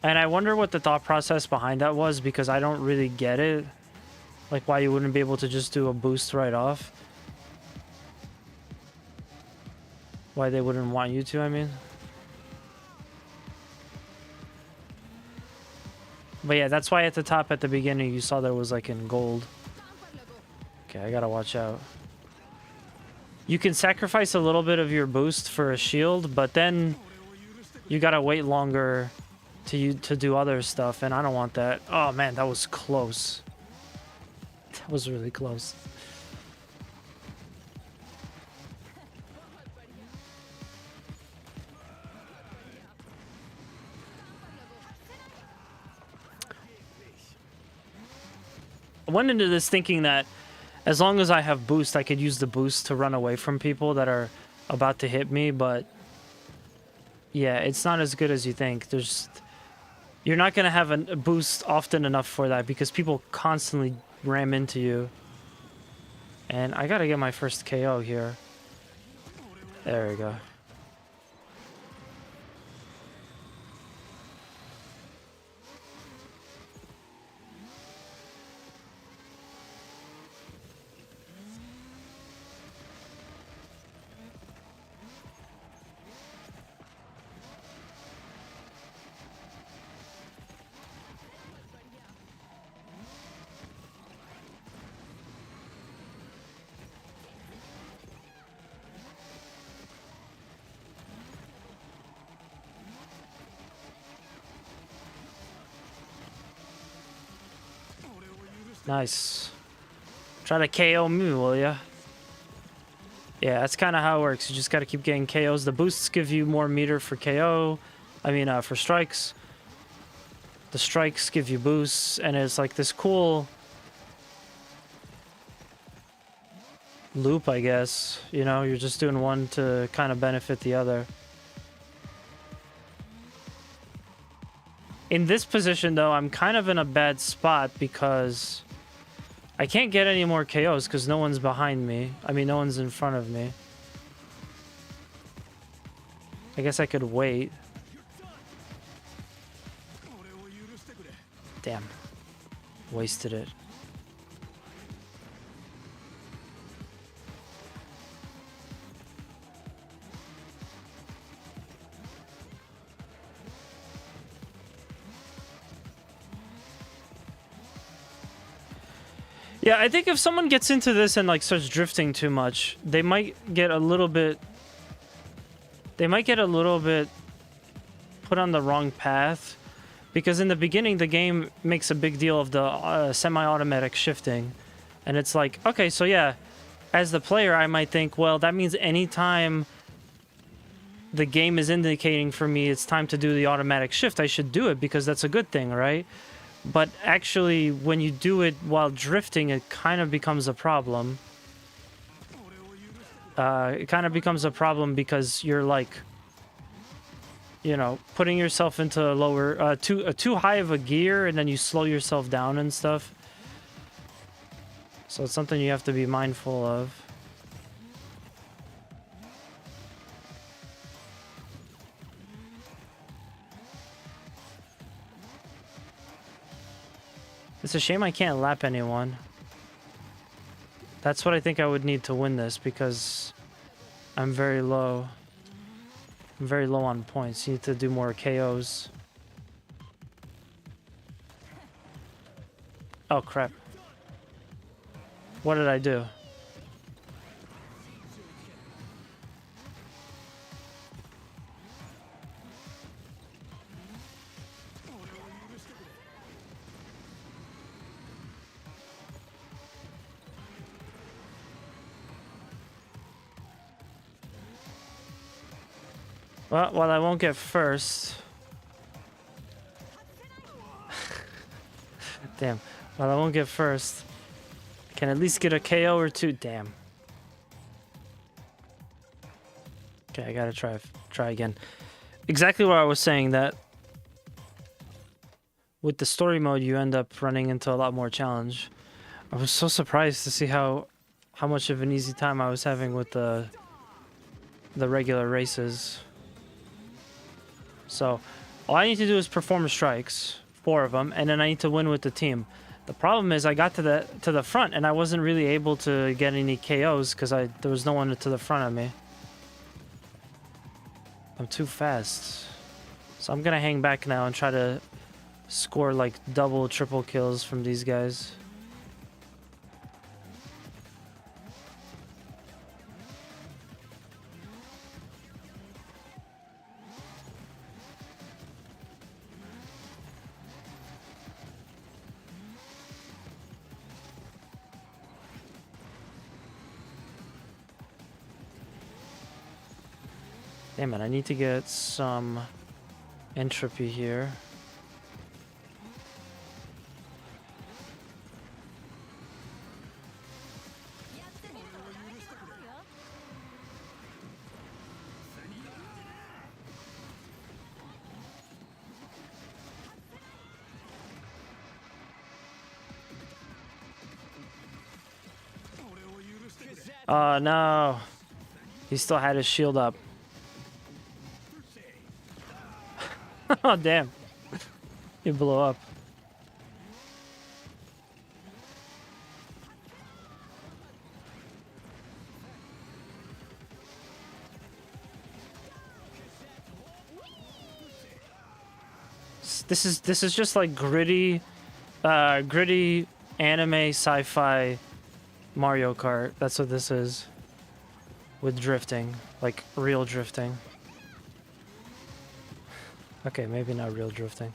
And I wonder what the thought process behind that was, because I don't really get it. Like why you wouldn't be able to just do a boost right off. Why they wouldn't want you to, I mean. But yeah, that's why at the top at the beginning you saw that it was like in gold. Okay, I gotta watch out. You can sacrifice a little bit of your boost for a shield, but then you gotta wait longer to do other stuff, and I don't want that. Oh man, that was close. That was really close. I went into this thinking that as long as I have boost, I could use the boost to run away from people that are about to hit me, but yeah, it's not as good as you think. You're not going to have a boost often enough for that because people constantly ram into you. And I got to get my first KO here. There we go. Nice. Try to KO me, will ya? Yeah, that's kind of how it works. You just got to keep getting KOs. The boosts give you more meter for KO. I mean, for strikes. The strikes give you boosts, and it's like this cool loop, I guess. You know, you're just doing one to kind of benefit the other. In this position, though, I'm kind of in a bad spot because I can't get any more KOs because no one's behind me. I mean, no one's in front of me. I guess I could wait. Damn. Wasted it. Yeah, I think if someone gets into this and like starts drifting too much, they might get a little bit put on the wrong path, because in the beginning the game makes a big deal of the semi-automatic shifting, and it's like, okay, so yeah, as the player I might think, well, that means anytime the game is indicating for me it's time to do the automatic shift, I should do it because that's a good thing, right? But actually, when you do it while drifting, it kind of becomes a problem. It kind of becomes a problem because you're like, you know, putting yourself into a lower, too high of a gear, and then you slow yourself down and stuff. So it's something you have to be mindful of. It's a shame I can't lap anyone. That's what I think I would need to win this, because I'm very low. I'm very low on points. You need to do more KOs. Oh, crap. What did I do? Well, I won't get first. Damn. Well, I won't get first. Can at least get a KO or two. Damn. Okay, I gotta try again. Exactly what I was saying, that with the story mode, you end up running into a lot more challenge. I was so surprised to see how much of an easy time I was having with the regular races. So, all I need to do is perform strikes, 4 of them, and then I need to win with the team. The problem is I got to the front and I wasn't really able to get any KOs because there was no one to the front of me. I'm too fast. So I'm gonna hang back now and try to score like double, triple kills from these guys. Damn it, I need to get some entropy here. Oh no. He still had his shield up. Oh damn. He blew up. This is just like gritty anime sci-fi Mario Kart. That's what this is. With drifting, like real drifting. Okay, maybe not real drifting.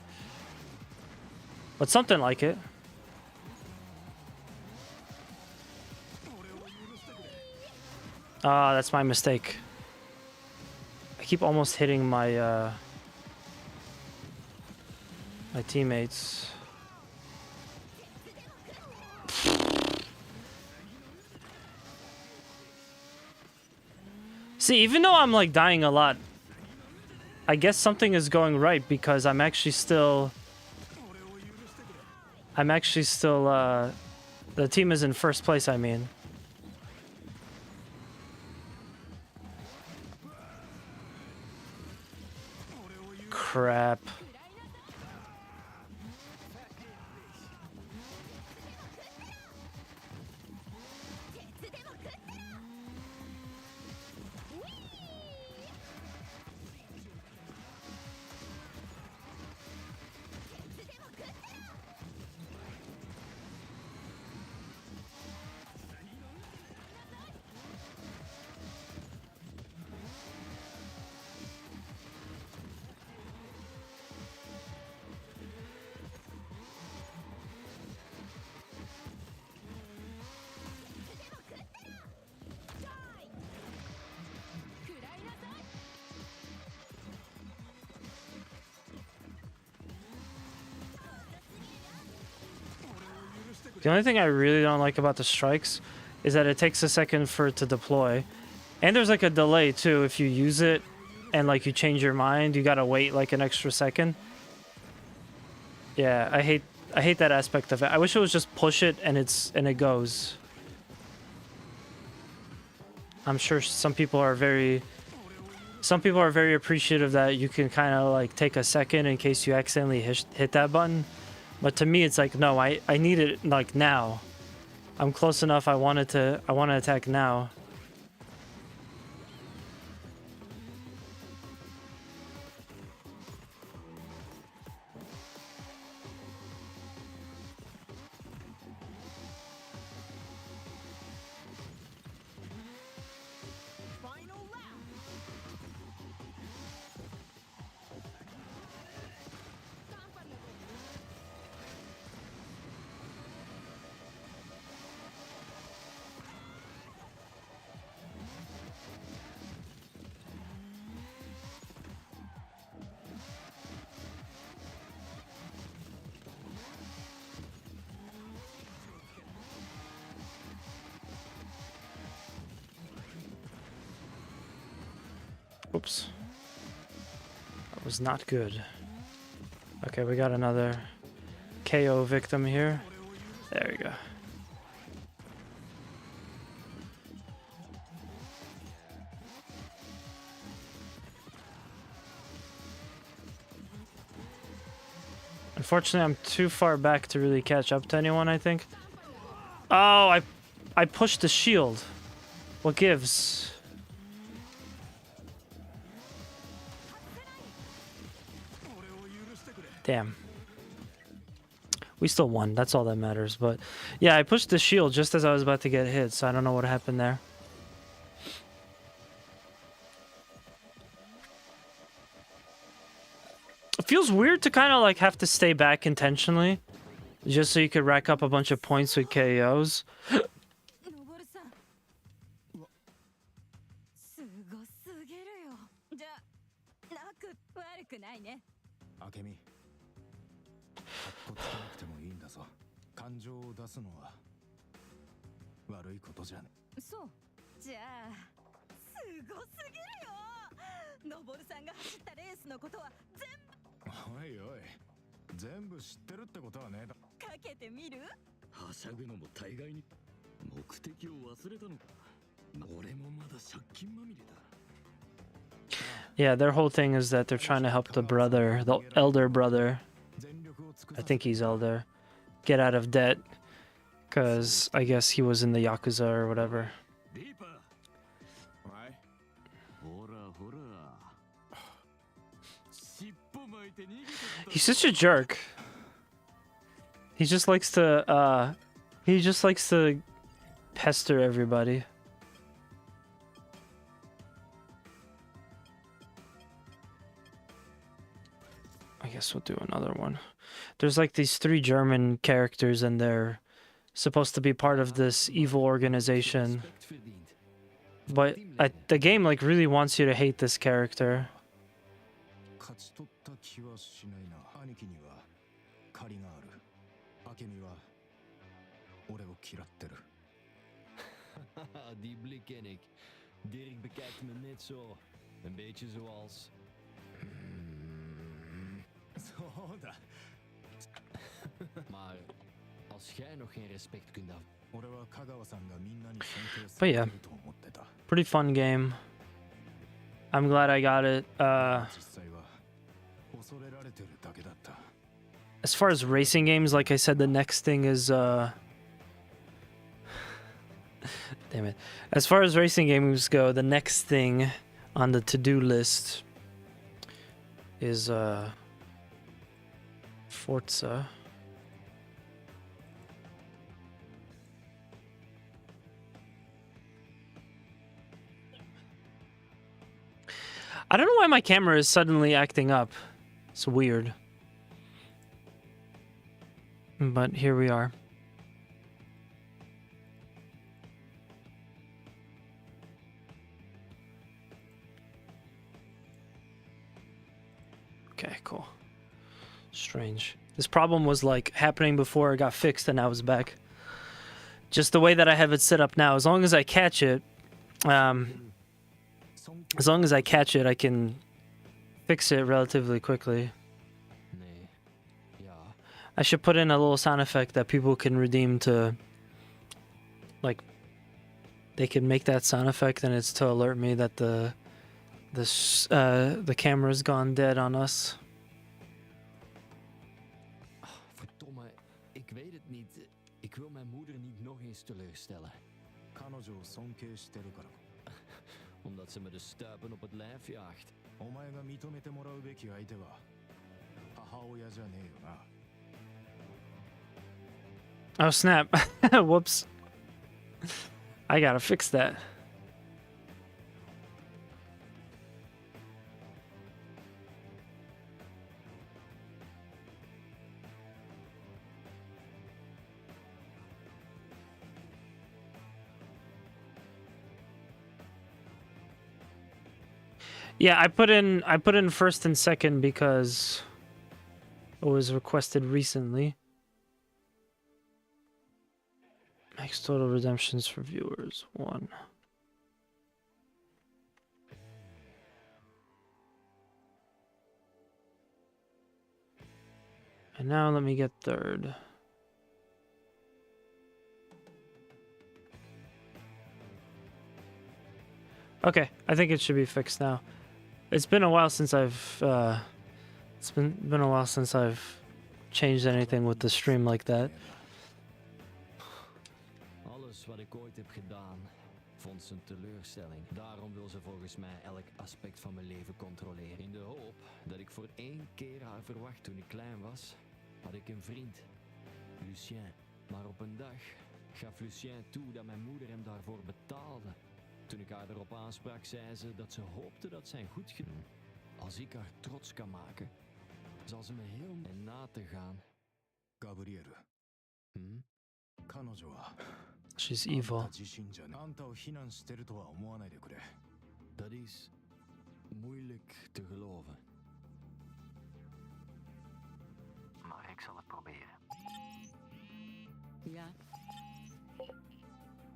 But something like it. Ah, that's my mistake. I keep almost hitting my my teammates. See, even though I'm like dying a lot, I guess something is going right because I'm actually still the team is in first place, I mean. Crap. The only thing I really don't like about the strikes is that it takes a second for it to deploy. And there's like a delay too. If you use it and like you change your mind, you gotta wait like an extra second. Yeah, I hate that aspect of it. I wish it was just push it and it goes. I'm sure some people are very appreciative that you can kind of like take a second in case you accidentally hit that button. But to me, it's like, no, I need it like now. I'm close enough. I want to attack now. Oops. That was not good. Okay, we got another KO victim here. There we go. Unfortunately, I'm too far back to really catch up to anyone, I think. Oh, I pushed the shield. What gives? Damn. We still won. That's all that matters. But yeah, I pushed the shield just as I was about to get hit, so I don't know what happened there. It feels weird to kind of like have to stay back intentionally just so you could rack up a bunch of points with KOs. 俺もまだ借金まみれだ。 Yeah, their whole thing is that they're trying to help the brother, the elder brother. 全力を尽く I させ think て he's elder. Get out of debt. Because I guess he was in the Yakuza or whatever. リーパー。はい。ほらほら。尻尾巻いて逃げてった。 He's such a jerk. He just likes to pester everybody. I guess we'll do another one. There's like these 3 German characters and they're supposed to be part of this evil organization. Respect verdient. But the game like really wants you to hate this character. 勝ち取った気はしないな。兄貴には借りがある。明美は俺を嫌ってる。 Haha, die blik ken ik. Dirk bekijkt me net zo. Een beetje zoals. そうだ。 Maar als jij nog geen respect kunt af. 俺は香川さんがみんなに尊敬さ But れて yeah. ると思ってた。 Pretty fun game. I'm glad I got it. 実際は恐れられてるだけだった。 As far as racing games, like I said, the next thing is damn it. As far as racing games go, the next thing on the to-do list is Forza. I don't know why my camera is suddenly acting up. It's weird. But here we are. Okay, cool. Strange. This problem was like happening before it got fixed and now it's back. Just the way that I have it set up now. As long as I catch it, I can fix it relatively quickly. Nee. Ja. I should put in a little sound effect that people can redeem to, like, they can make that sound effect and it's to alert me that the camera's gone dead on us. Verdomme, ik weet het niet. Ik wil mijn moeder niet nog eens teleurstellen. 彼女を尊敬してるから。 Omdat ze me de stuipen op het lijf jaagt. お前が認めてもらうべき相手は母親じゃねえよな。 Oh snap. Whoops. I gotta fix that. Yeah, I put in first and second because it was requested recently. Max total redemptions for viewers, 1. And now let me get third. Okay, I think it should be fixed now. It's been a while since I've it's been a while since I've changed anything with the stream like that. Alles wat ik ooit heb gedaan, vond ze een teleurstelling. Daarom wil ze volgens mij elk aspect van mijn leven controleren. In de hoop dat ik voor 1 keer haar verwacht toen ik klein was, had ik een vriend, Lucien. Maar op een dag gaf Lucien toe dat mijn moeder hem daarvoor betaalde. Toen ik haar erop aansprak, zei ze dat ze hoopte dat zijn goed gedaan. Als ik haar trots kan maken, zal ze me heel en na te gaan. ガブリエル、 Hm? 彼女は She's あん evil. た自身じゃね。あんたを非難してるとは思わないでくれ。 Dat is moeilijk te geloven. Maar ik zal het proberen. Là.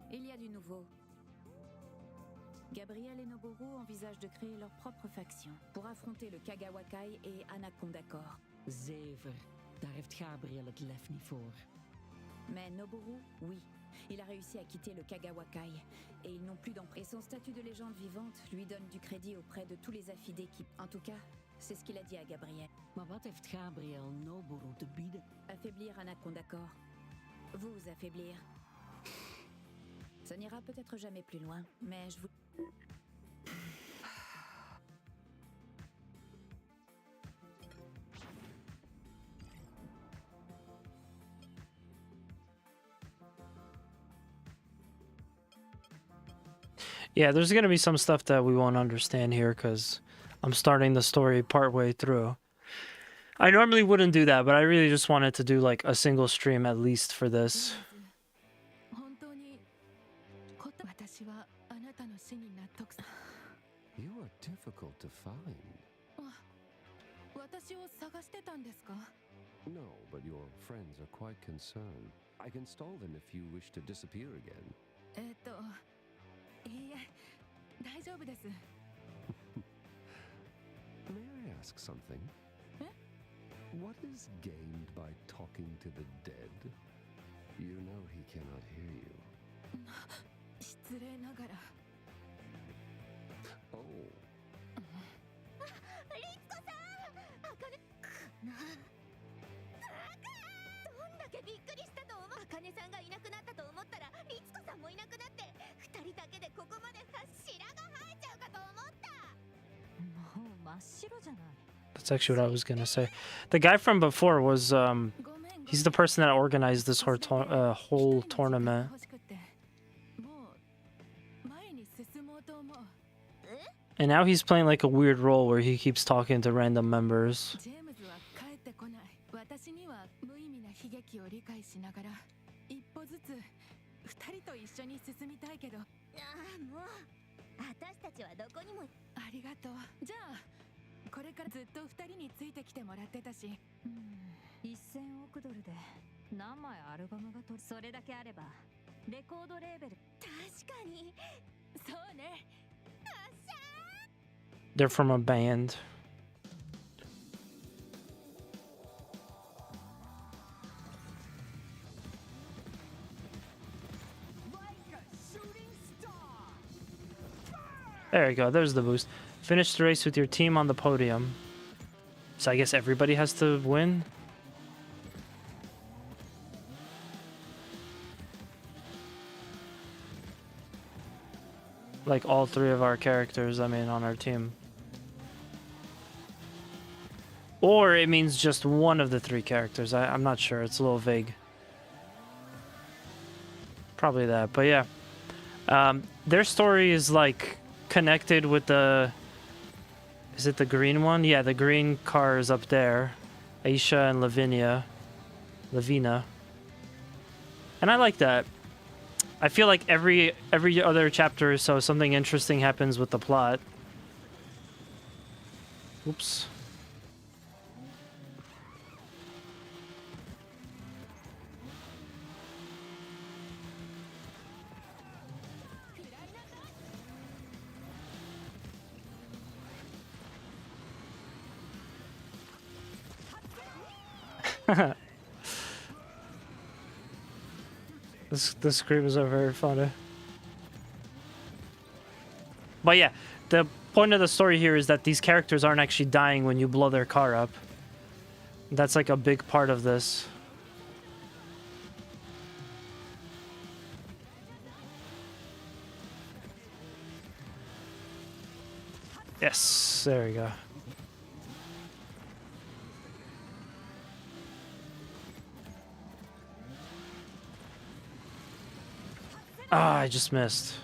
Il y a du nouveau. Gabriel et Noboru envisagent de créer leur propre faction pour affronter le Kagawakai et Anaconda Corps. Zever, daar heeft Gabriel het lef niet voor. Mais Noboru, oui. Il a réussi à quitter le Kagawakai et ils n'ont plus d'emprise. Et son statut de légende vivante lui donne du crédit auprès de tous les affidés qui... En tout cas, c'est ce qu'il a dit à Gabriel. Maar wat heeft Gabriel Noboru te bieden? Affaiblir Anacon, d'accord. Vous affaiblir. Ça n'ira peut-être jamais plus loin, mais je vous... Yeah, there's gonna be some stuff that we won't understand here because I'm starting the story partway through. I normally wouldn't do that, but I really just wanted to do like a single stream at least for this. 本当に私はあなたの死に納得さ You are difficult to find. 私を探してたんですか No, but your friends are quite concerned. I can stall them if you wish to disappear again. いいえ大丈夫です May I ask something? Eh? What is gained by talking to the dead? You know he cannot hear you. 失礼ながら Oh, リツコさんあかねどんだけびっくりしたと思うあかねさんがいなくなったと思ったらリツコさんもいなくなって二人だけでここまで白が生えちゃうかと思ったもう真っ白じゃない That's actually what I was gonna say. The guy from before was ごめん he's the person that organized this whole tournament. 欲しくってもう前に進もうと思う And now he's playing like a weird role where he keeps talking to random members. ジェームズは帰ってこない私には無意味な悲劇を理解しながら一歩ずつ二人と一緒に進みたいけどああもう私たちはどこにもありがとうじゃあこれからずっと二人についてきてもらってたし1000億ドルで何枚アルバムがとそれだけあればレコードレーベル確かにそうね They're from a band. There you go. There's the boost. Finish the race with your team on the podium. So I guess everybody has to win? Like all three of our characters, I mean, on our team. Or it means just one of the three characters. I'm not sure. It's a little vague. Probably that, but yeah. Their story is like connected with the... Is it the green one? Yeah, the green car is up there. Aisha and Lavina. And I like that. I feel like every other chapter or so, something interesting happens with the plot. Oops. The screams are very funny. But yeah, the point of the story here is that these characters aren't actually dying when you blow their car up. That's like a big part of this. Yes, there we go. Ah, I just missed.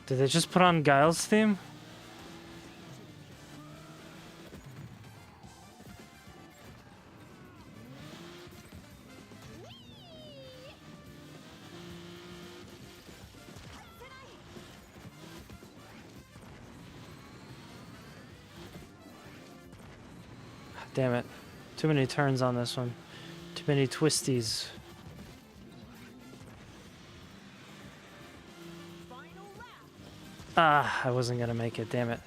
Did they just put on Guile's theme? Damn it. Too many turns on this one. Too many twisties. Ah, I wasn't gonna make it, damn it.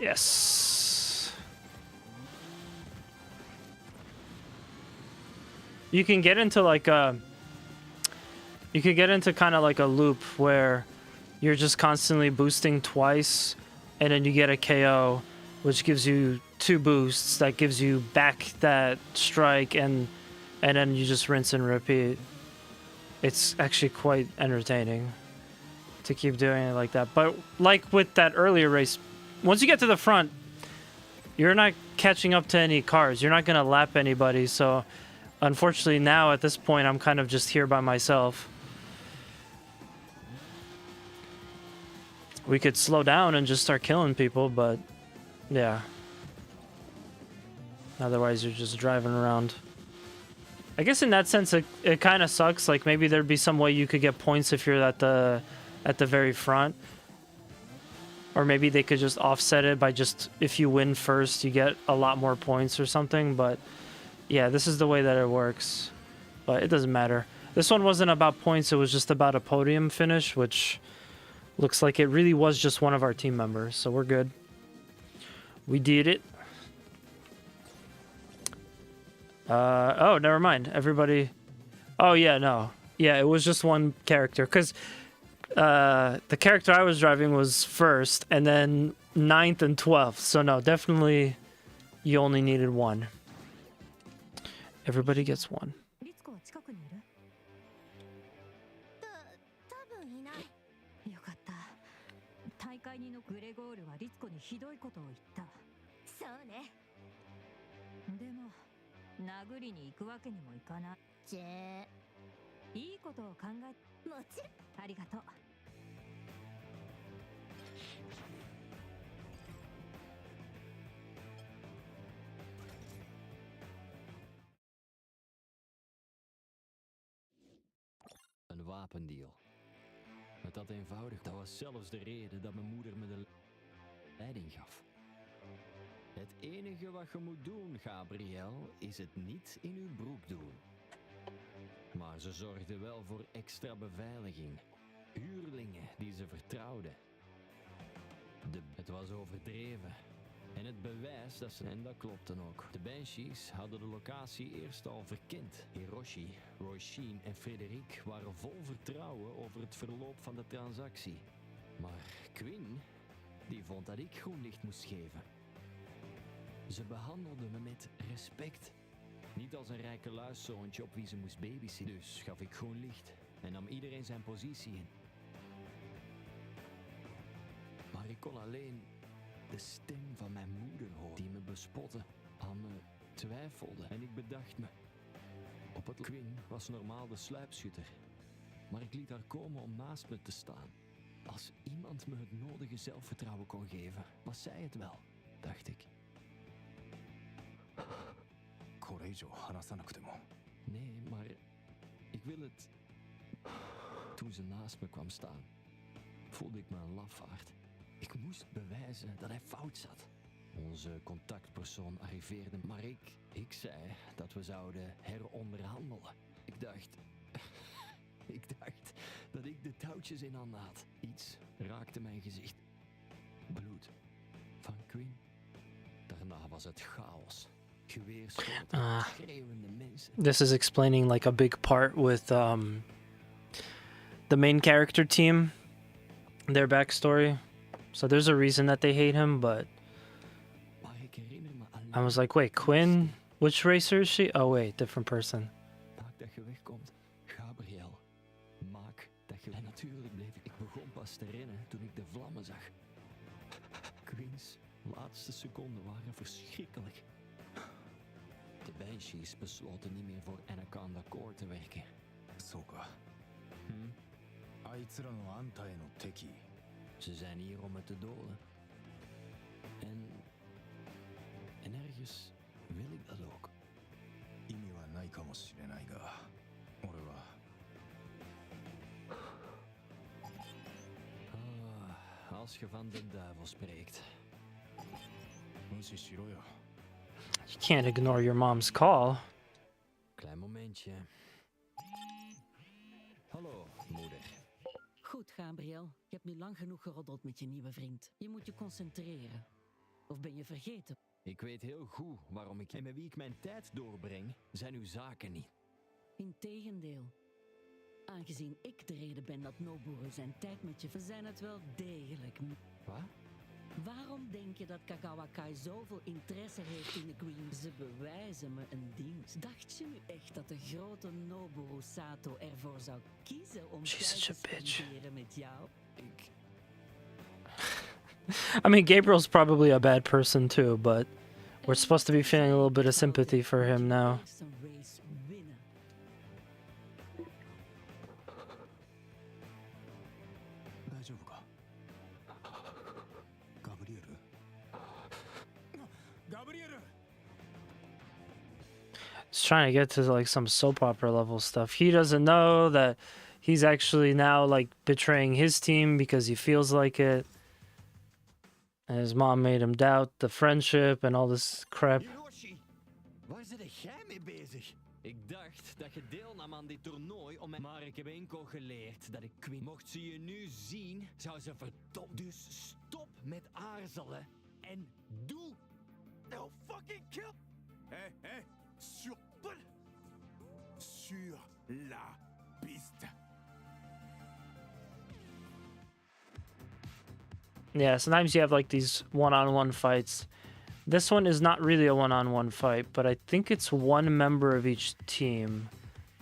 Yes. You can get into like a... You could get into kind of like a loop where you're just constantly boosting twice and then you get a KO, which gives you 2 boosts that gives you back that strike, and then you just rinse and repeat. It's actually quite entertaining to keep doing it like that. But like with that earlier race, once you get to the front, you're not catching up to any cars. You're not going to lap anybody. So unfortunately now at this point, I'm kind of just here by myself. We could slow down and just start killing people, but yeah. Otherwise, you're just driving around. I guess in that sense, it kind of sucks. Like maybe there'd be some way you could get points if you're at the very front, or maybe they could just offset it by just if you win first, you get a lot more points or something. But yeah, this is the way that it works. But it doesn't matter. This one wasn't about points. It was just about a podium finish, which looks like it really was just one of our team members. So we're good. We did it. Oh, never mind. Everybody. Oh, yeah, no. Yeah, it was just one character. Because the character I was driving was first, and then 9th and 12th. So, no, definitely you only needed one. Everybody gets one. よかった。大会にのグレゴールはリツコにひどいことを言った。そうね。でも殴りに行くわけにもいかない。じゃあいいことを考え。もちろん。ありがとう。Een wapendeal. Met dat eenvoudig. Dat was zelfs de reden dat mijn moeder me de leiding gaf. Het enige wat je moet doen, Gabriel, is het niet in uw broek doen. Maar ze zorgde wel voor extra beveiliging. Huurlingen die ze vertrouwde. Het was overdreven. En het bewijs dat ze... En dat klopte ook. De Banshees hadden de locatie eerst al verkend. Hiroshi, Roy Sheen en Frederik waren vol vertrouwen over het verloop van de transactie. Maar Quinn, die vond dat ik groen licht moest geven. Ze behandelde me met respect. Niet als een rijke luiszoontje op wie ze moest babysitten. Dus gaf ik groen licht en nam iedereen zijn positie in. Maar ik kon alleen de stem van mijn moeder horen, die me bespotte, aan me twijfelde. En ik bedacht me. Op het Quinn was normaal de sluipschutter. Maar ik liet haar komen om naast me te staan. Als iemand me het nodige zelfvertrouwen kon geven, was zij het wel, dacht ik. Nee, maar ik wil het... Toen ze naast me kwam staan, voelde ik me een lafaard. Ik moest bewijzen dat hij fout zat. Onze contactpersoon arriveerde, maar ik zei dat we zouden heronderhandelen. Ik dacht dat ik de touwtjes in handen had. Iets raakte mijn gezicht. Bloed. Van Quinn. Daarna was het chaos. Geweerschoten, schreeuwende mensen. This is explaining like a big part with the main character team, their backstory. So there's a reason that they hate him, but I was like, wait, Quinn? Which racer is she? Oh wait, different person. Maak dat je wegkomt, Gabriel. Maak dat je... En natuurlijk bleef ik begon pas te rennen toen ik de vlammen zag. Quinns laatste seconden waren verschrikkelijk. De Banshees besloten niet meer voor Anaconda Core te werken. そうか Hm? あいつらのあんたへの敵 Ze zijn hier om me te doden. En ergens wil ik dat ook. 意味はないかもしれないが俺は Als je van de duivel spreekt. 無視しろよ You can't ignore your mom's call. Klein momentje. Hallo, moeder. Goed, Gabriel. Je hebt nu lang genoeg geroddeld met je nieuwe vriend. Je moet je concentreren. Of ben je vergeten? Ik weet heel goed waarom ik en met wie ik mijn tijd doorbreng, zijn uw zaken niet. Integendeel. Aangezien ik de reden ben dat Noboru zijn tijd met je zijn het wel degelijk. Wat? Waarom denk je dat Kagawakai zoveel interesse heeft in de Green? Ze bewijzen me een dienst. Dacht je nu echt dat de grote Noboru Sato ervoor zou kiezen om She's tijd such te a bitch. spenderen met jou? Ik... I mean, Gabriel's probably a bad person too, but we're supposed to be feeling a little bit of sympathy for him now. Eerst een race winnen. 大丈夫かガブリエルガブリエル He's trying to get to like some soap opera level stuff. He doesn't know that he's actually now like betraying his team because he feels like it. And his mom made him doubt the friendship and all this crap. Hiroshi, waar zit jij mee bezig? Ik dacht dat je deelnam aan dit toernooi om maar ik heb enkel geleerd dat ik win. Mocht ze je nu zien, zou ze verdomd. Dus stop met aarzelen en doe. No fucking kill. Hé, hé, sur la piste. Yeah, sometimes you have like these one-on-one fights. This one is not really a one-on-one fight, but I think it's one member of each team.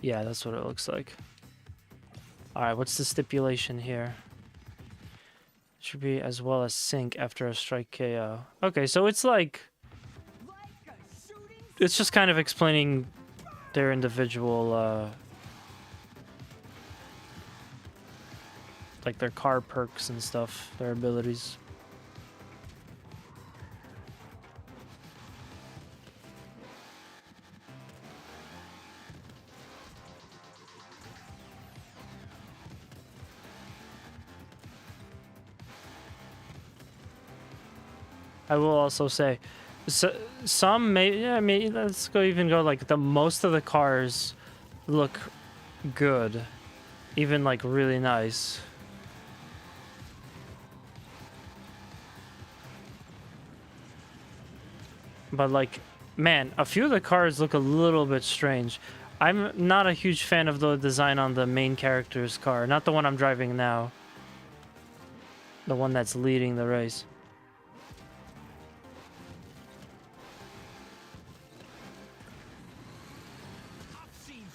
Yeah, that's what it looks like. Alright, what's the stipulation here? Should be as well as sync after a strike KO. Okay, so it's like... It's just kind of explaining their individual, like their car perks and stuff, their abilities. I will also say, so, some may, yeah, maybe let's go even go like most of the cars look good, even like really nice. But like, man, a few of the cars look a little bit strange. I'm not a huge fan of the design on the main character's car, not the one I'm driving now. The one that's leading the race.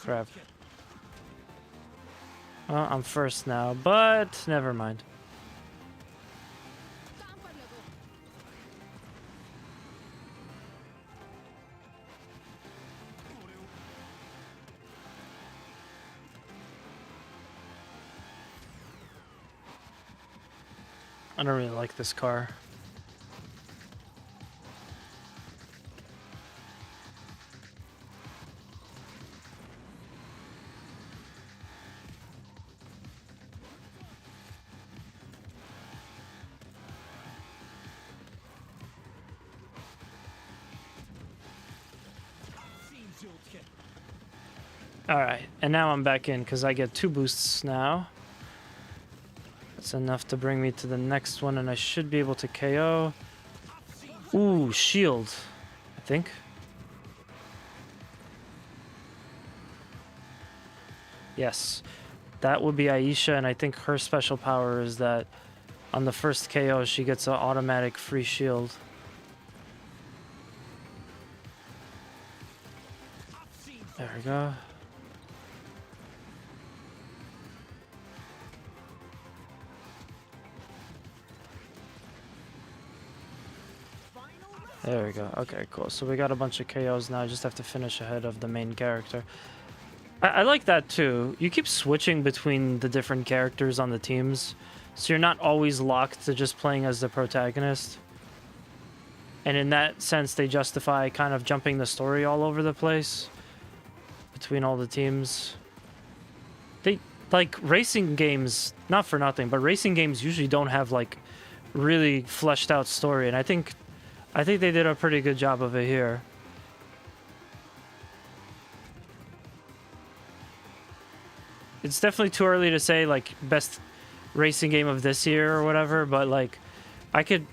Crap. Well, I'm first now, but never mind. I don't really like this car. Alright, and now I'm back in because I get 2 boosts now. That's enough to bring me to the next one, and I should be able to KO. Ooh, shield, I think. Yes, that would be Aisha, and I think her special power is that on the first KO she gets an automatic free shield. There we go. There we go. Okay, cool. So we got a bunch of KOs now. I just have to finish ahead of the main character. I like that too. You keep switching between the different characters on the teams, so you're not always locked to just playing as the protagonist. And in that sense, they justify kind of jumping the story all over the place between all the teams. They, like, racing games, not for nothing, but racing games usually don't have, like, really fleshed out story, and I think they did a pretty good job of it here. It's definitely too early to say, like, best racing game of this year or whatever, but, like, I could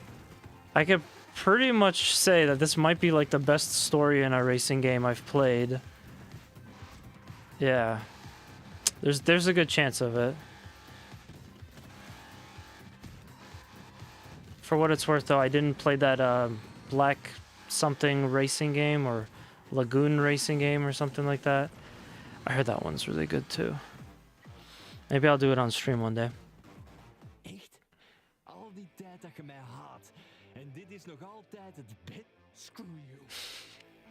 pretty much say that this might be, like, the best story in a racing game I've played. Yeah. There's a good chance of it. For what it's worth, though, I didn't play that Black something racing game or Lagoon racing game or something like that. I heard that one's really good, too. Maybe I'll do it on stream one day. Echt? Al die tijd dat je mij haat. En dit is nog altijd het bed? Screw you.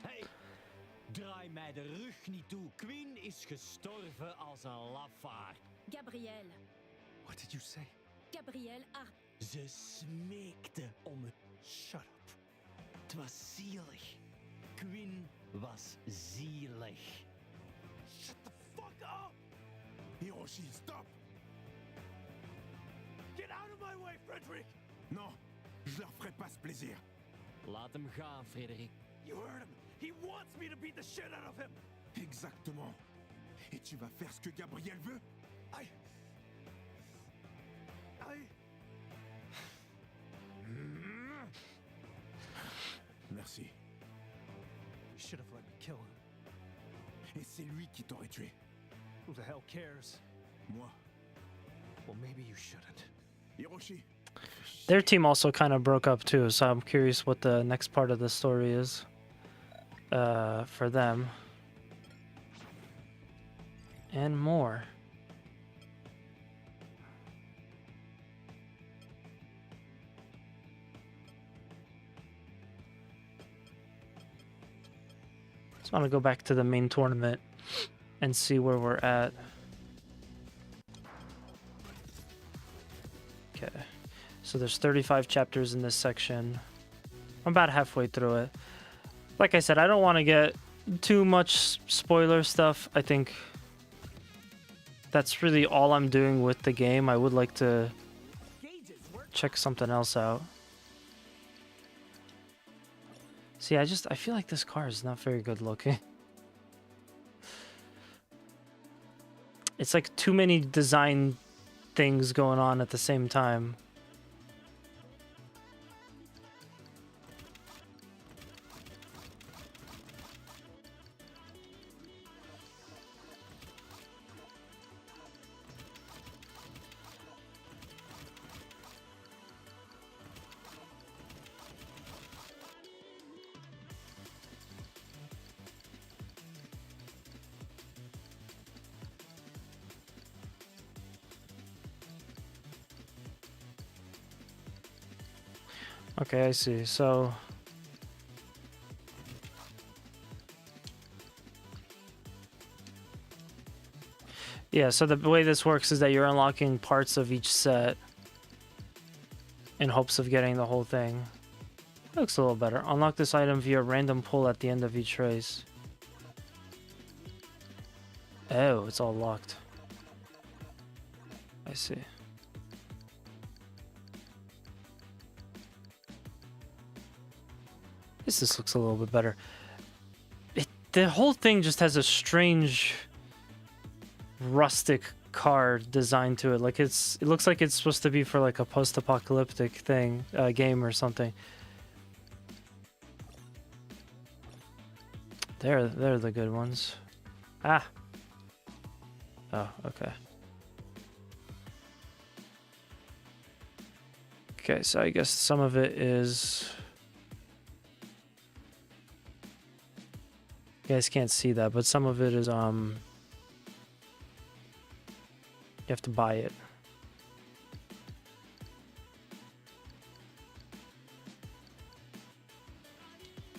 Hey, draai mij de rug niet toe. Quinn is gestorven als een lafaard. Gabriel. What did you say? Gabriel a... Ze smeekte om het. Shut up. Het was zielig. Quinn was zielig. Shut the fuck up! Hiroshi, stop! Get out of my way, Frederick! Non, je leur ferai pas ce plaisir. Laat hem gaan, Frederik. You heard him. He wants me to beat the shit out of him. Exactement. Et tu vas faire ce que Gabriel veut? I... Merci. You should have let me kill him. Et c'est lui qui t'aurait tué. Who the hell cares? Moi. Well, maybe you shouldn't. Hiroshi. Their team also kind of broke up too, so I'm curious what the next part of the story is for them. And more. Just want to go back to the main tournament and see where we're at. Okay. So there's 35 chapters in this section. I'm about halfway through it. Like I said, I don't want to get too much spoiler stuff. I think that's really all I'm doing with the game. I would like to check something else out. See, I feel like this car is not very good looking. It's like too many design things going on at the same time. Okay, I see. So yeah, so the way this works is that you're unlocking parts of each set in hopes of getting the whole thing. Looks a little better. Unlock this item via random pull at the end of each race. Oh, it's all locked. I see. This looks a little bit better. The whole thing just has a strange rustic car design to it. Like it looks like it's supposed to be for like a post-apocalyptic thing, game or something. They're the good ones. Ah. Oh, okay. Okay, so I guess some of it is... You guys can't see that, but some of it is, you have to buy it.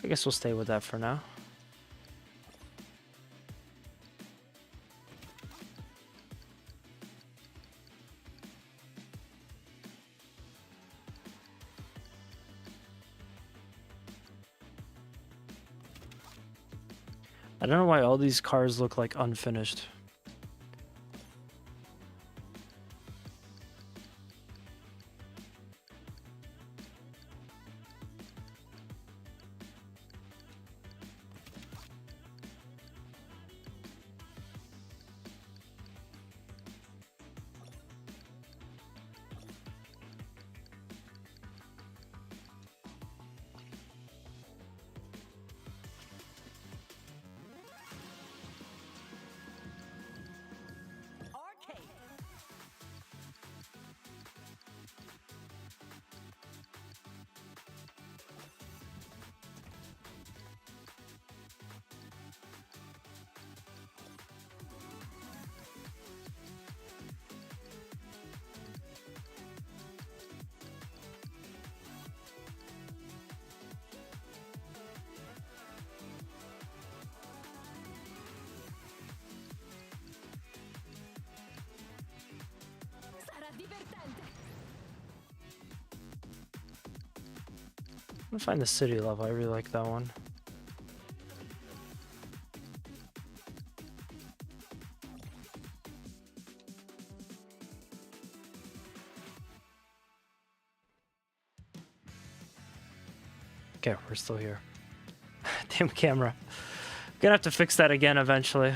I guess we'll stay with that for now. I don't know why all these cars look like unfinished. I'm gonna find the city level. I really like that one. Okay, we're still here. Damn camera. Gonna have to fix that again eventually.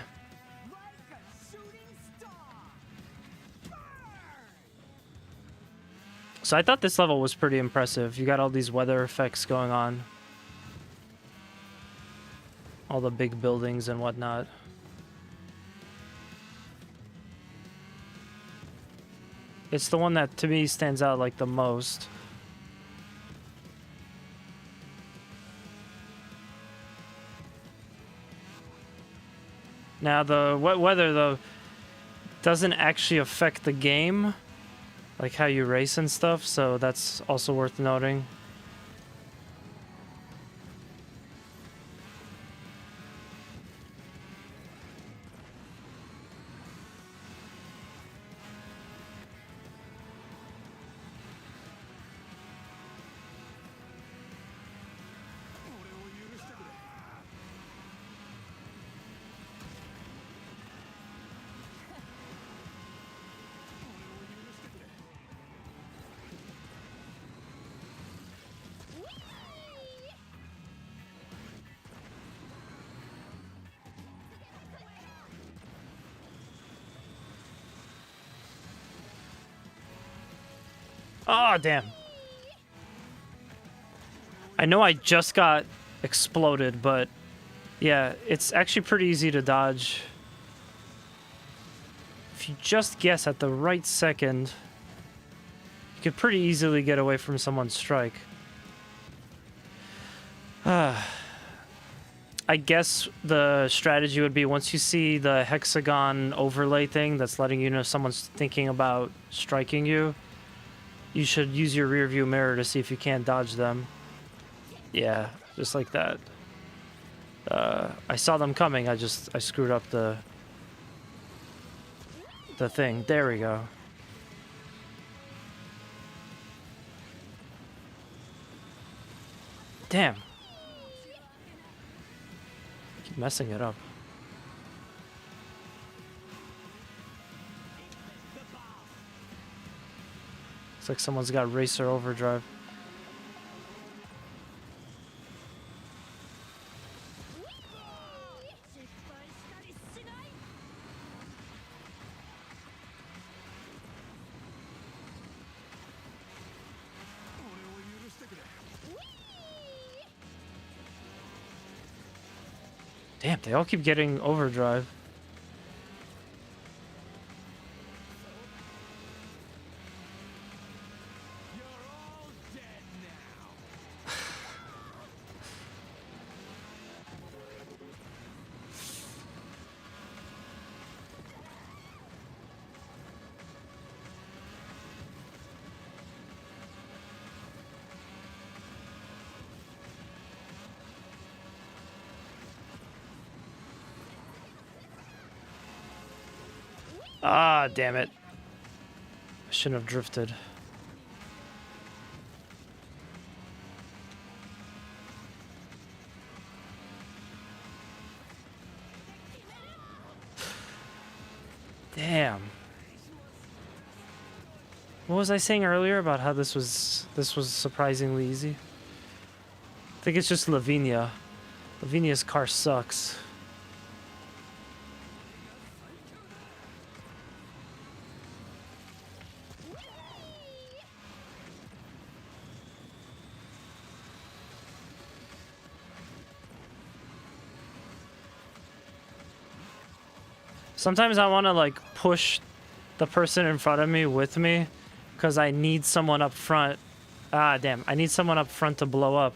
So I thought this level was pretty impressive. You got all these weather effects going on. All the big buildings and whatnot. It's the one that to me stands out like the most. Now the wet weather though doesn't actually affect the game, like how you race and stuff, so that's also worth noting. Oh, damn. I know I just got exploded, but yeah, it's actually pretty easy to dodge. If you just guess at the right second, you could pretty easily get away from someone's strike. I guess the strategy would be once you see the hexagon overlay thing that's letting you know someone's thinking about striking you, you should use your rear view mirror to see if you can't dodge them. Yeah, just like that. I saw them coming, I screwed up the thing. There we go. Damn. Keep messing it up. Looks like someone's got racer overdrive. Damn, they all keep getting overdrive. Ah, damn it. I shouldn't have drifted. Damn. What was I saying earlier about how this was surprisingly easy? I think it's just Lavinia. Lavinia's car sucks. Sometimes I want to like push the person in front of me with me because I need someone up front. Ah, damn. I need someone up front to blow up.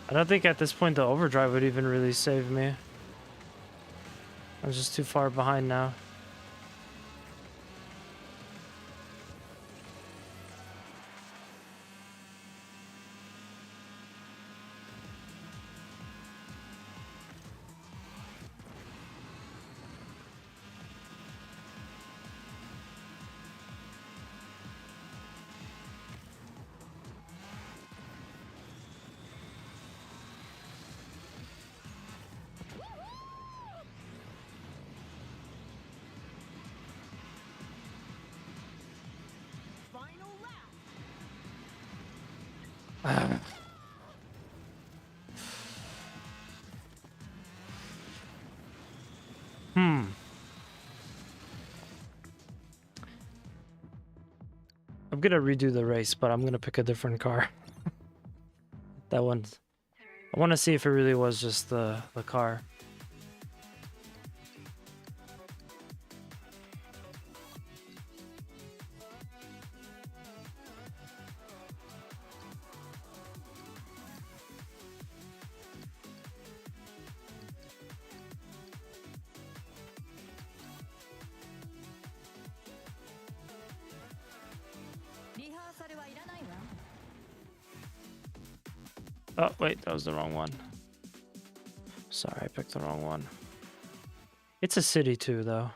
I don't think at this point the overdrive would even really save me. I'm just too far behind now. I'm gonna redo the race, but I'm gonna pick a different car. That one's... I want to see if it really was just the car. Oh, wait, that was the wrong one. Sorry, I picked the wrong one. It's a city too, though.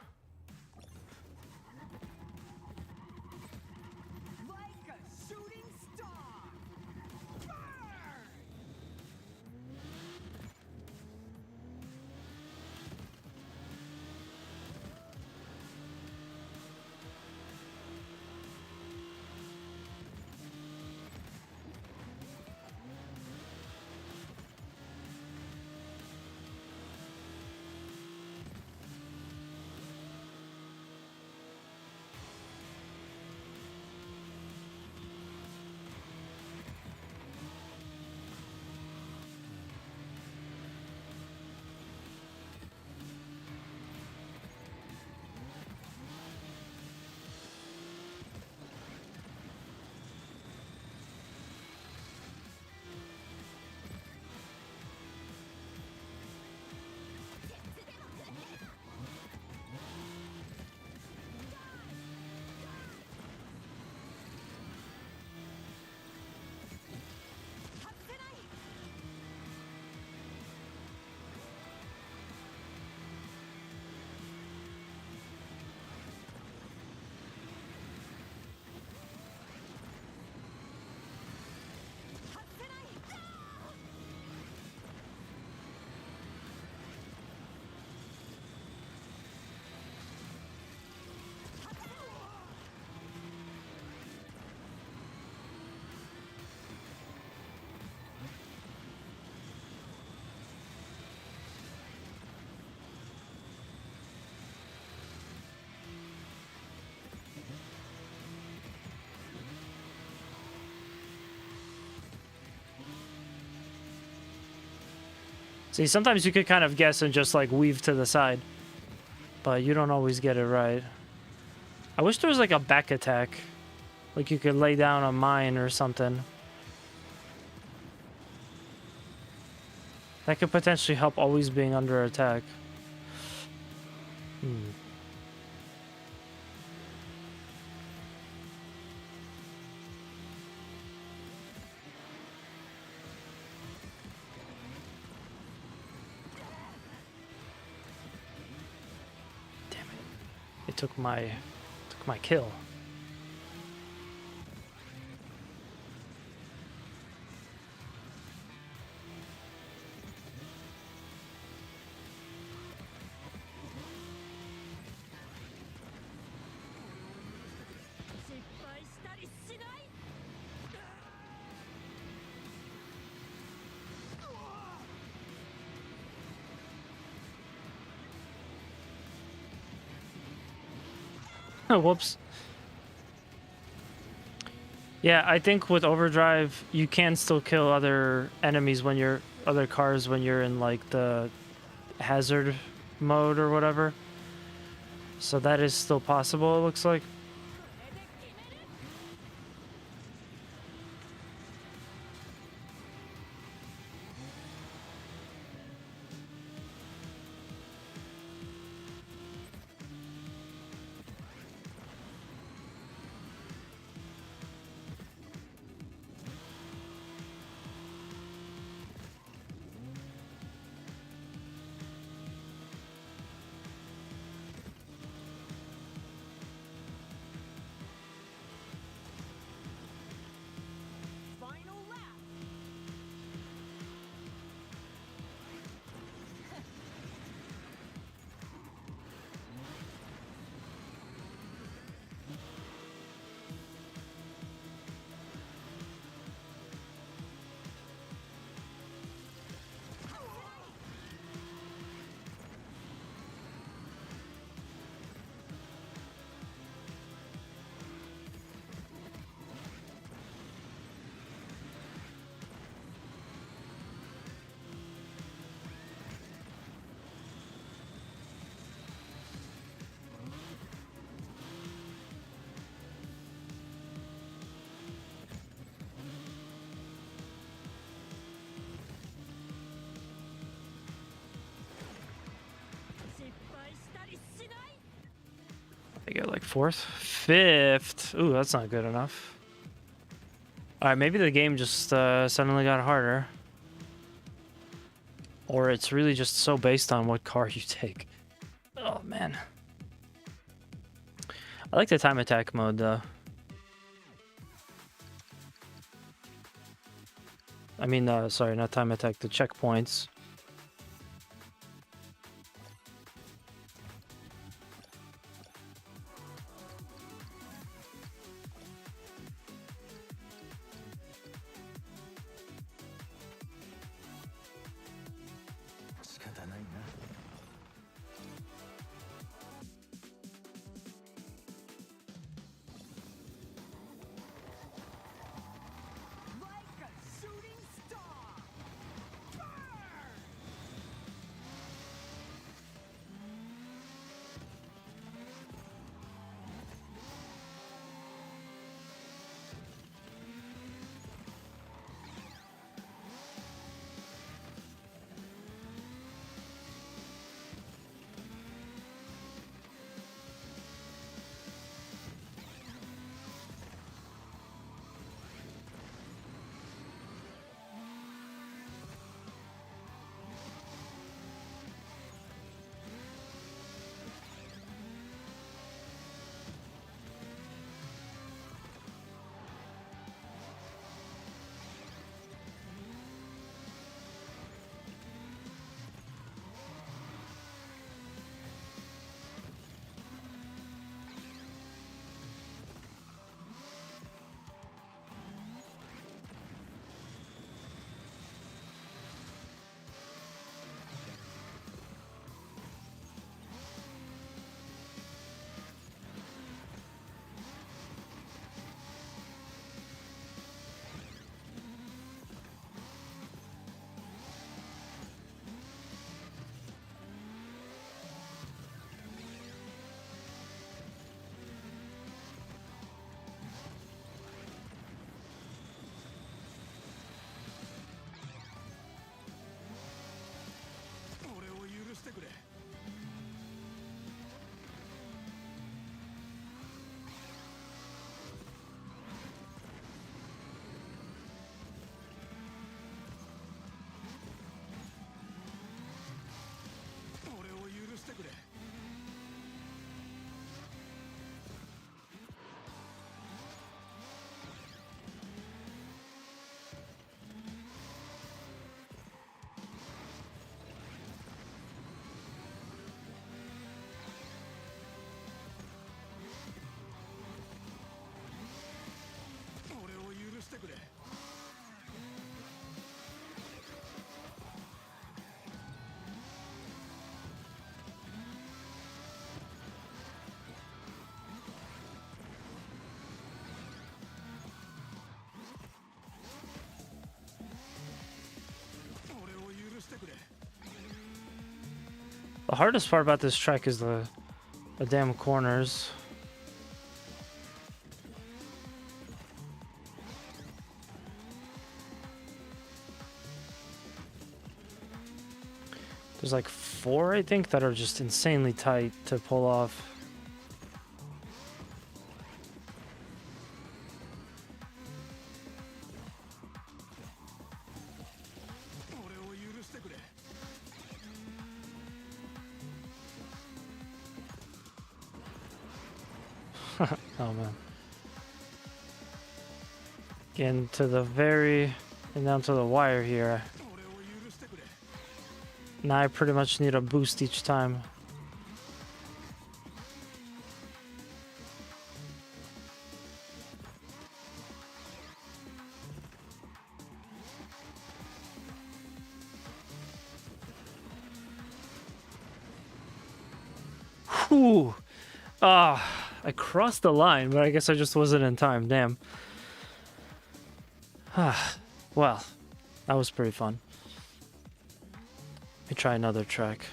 See, sometimes you could kind of guess and just like weave to the side, but you don't always get it right. I wish there was like a back attack, like you could lay down a mine or something. That could potentially help always being under attack. Damn it. It took my kill. Whoops. Yeah, I think with overdrive you can still kill other enemies when you're other cars when you're in like the hazard mode or whatever. So that is still possible, it looks like. I get like 4th? 5th? Ooh, that's not good enough. Alright, maybe the game just suddenly got harder. Or it's really just so based on what car you take. Oh, man. I like the time attack mode, though. I mean, sorry, not time attack, the checkpoints. The hardest part about this track is the damn corners. There's like 4, I think, that are just insanely tight to pull off. Oh man. Getting to the very and down to the wire here. Now I pretty much need a boost each time. Whew. I crossed the line, but I guess I just wasn't in time. Damn. Well, that was pretty fun. Let me try another track.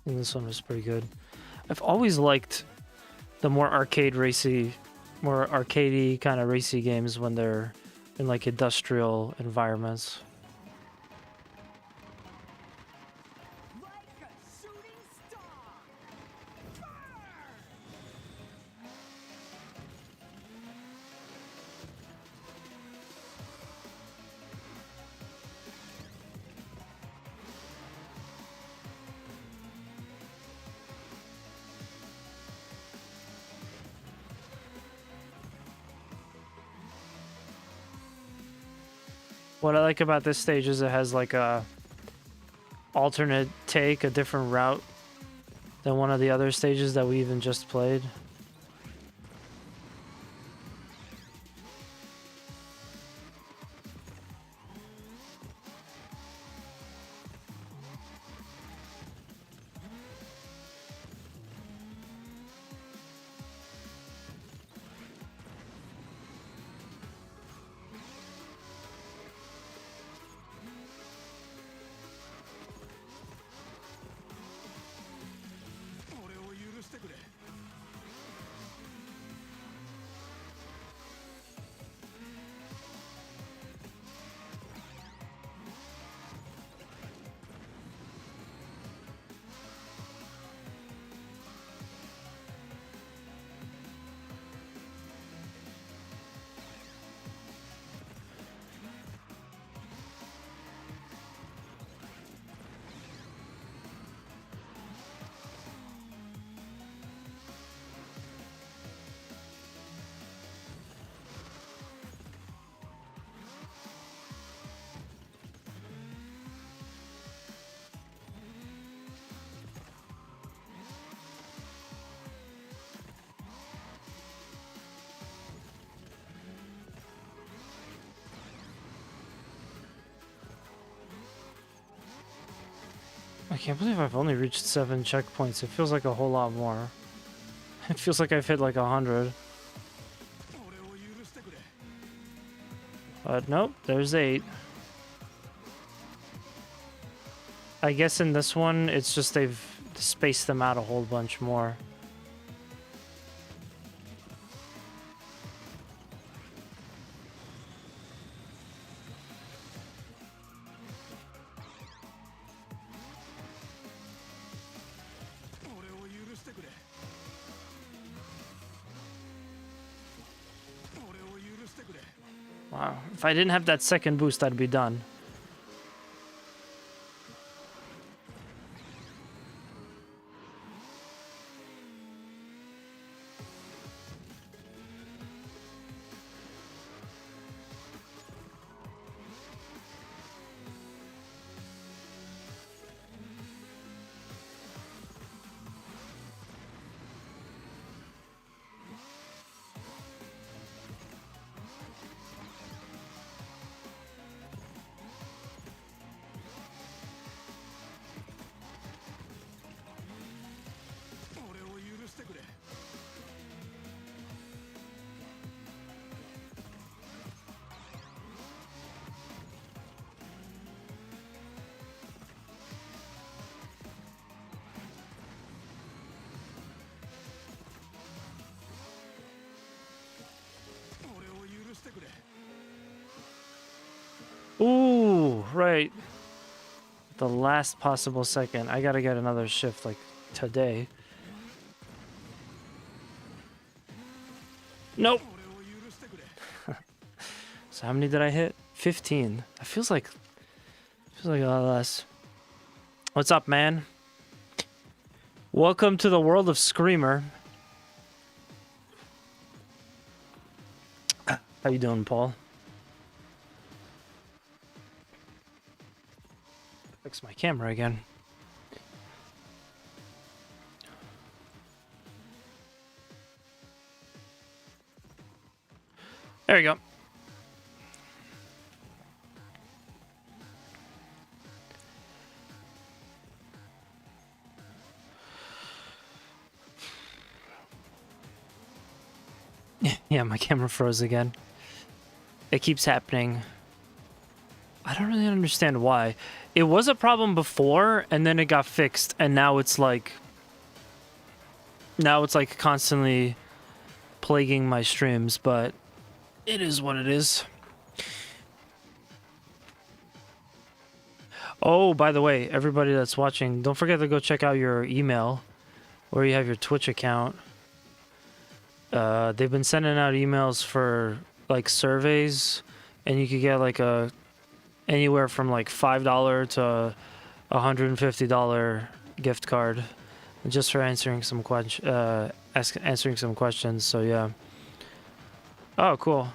And this one was pretty good. I've always liked the more arcade racy, more arcadey kind of racy games when they're in like industrial environments. What I like about this stage is it has like a alternate take, a different route than one of the other stages that we even just played. I can't believe I've only reached 7 checkpoints. It feels like a whole lot more. It feels like I've hit like 100. But nope, there's 8. I guess in this one, it's just they've spaced them out a whole bunch more. Wow, if I didn't have that second boost, I'd be done. Ooh, right. The last possible second. I gotta get another shift like today. Nope. So how many did I hit? 15. That feels like a lot less. What's up, man? Welcome to the world of Screamer. How you doing, Paul? Fix my camera again. There you go. Yeah, my camera froze again. It keeps happening. I don't really understand why. It was a problem before, and then it got fixed, and now it's like constantly plaguing my streams, but it is what it is. Oh, by the way, everybody that's watching, don't forget to go check out your email where you have your Twitch account. They've been sending out emails for like surveys, and you could get like anywhere from like $5 to $150 gift card just for answering some answering some questions. So yeah. Oh, cool.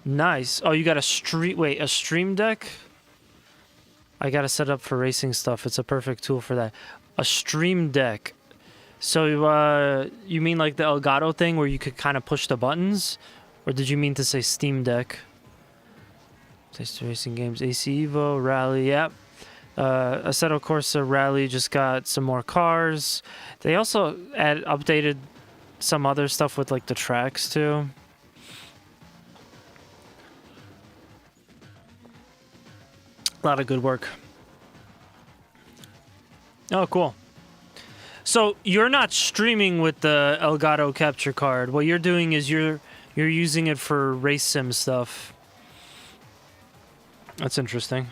Nice. Oh, you got a Stream Deck? I got to set up for racing stuff. It's a perfect tool for that. A Stream Deck. So you mean like the Elgato thing where you could kind of push the buttons? Or did you mean to say Steam Deck? Taste racing games. AC Evo, Rally, yep. Assetto Corsa Rally just got some more cars. They also updated some other stuff with like the tracks too. A lot of good work. Oh, cool. So you're not streaming with the Elgato capture card. What you're doing is you're using it for race sim stuff. That's interesting.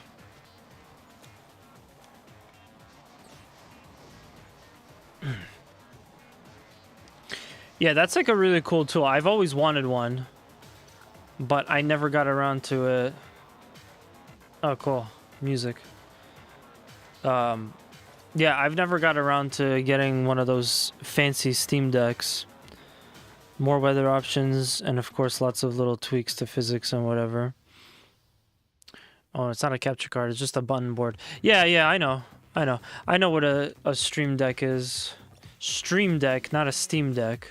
Yeah, that's like a really cool tool. I've always wanted one, but I never got around to it. Oh, cool. Music. Yeah, I've never got around to getting one of those fancy Steam Decks. More weather options, and of course lots of little tweaks to physics and whatever. Oh, it's not a capture card, it's just a button board. Yeah, I know what a Stream Deck is. Stream Deck, not a Steam Deck.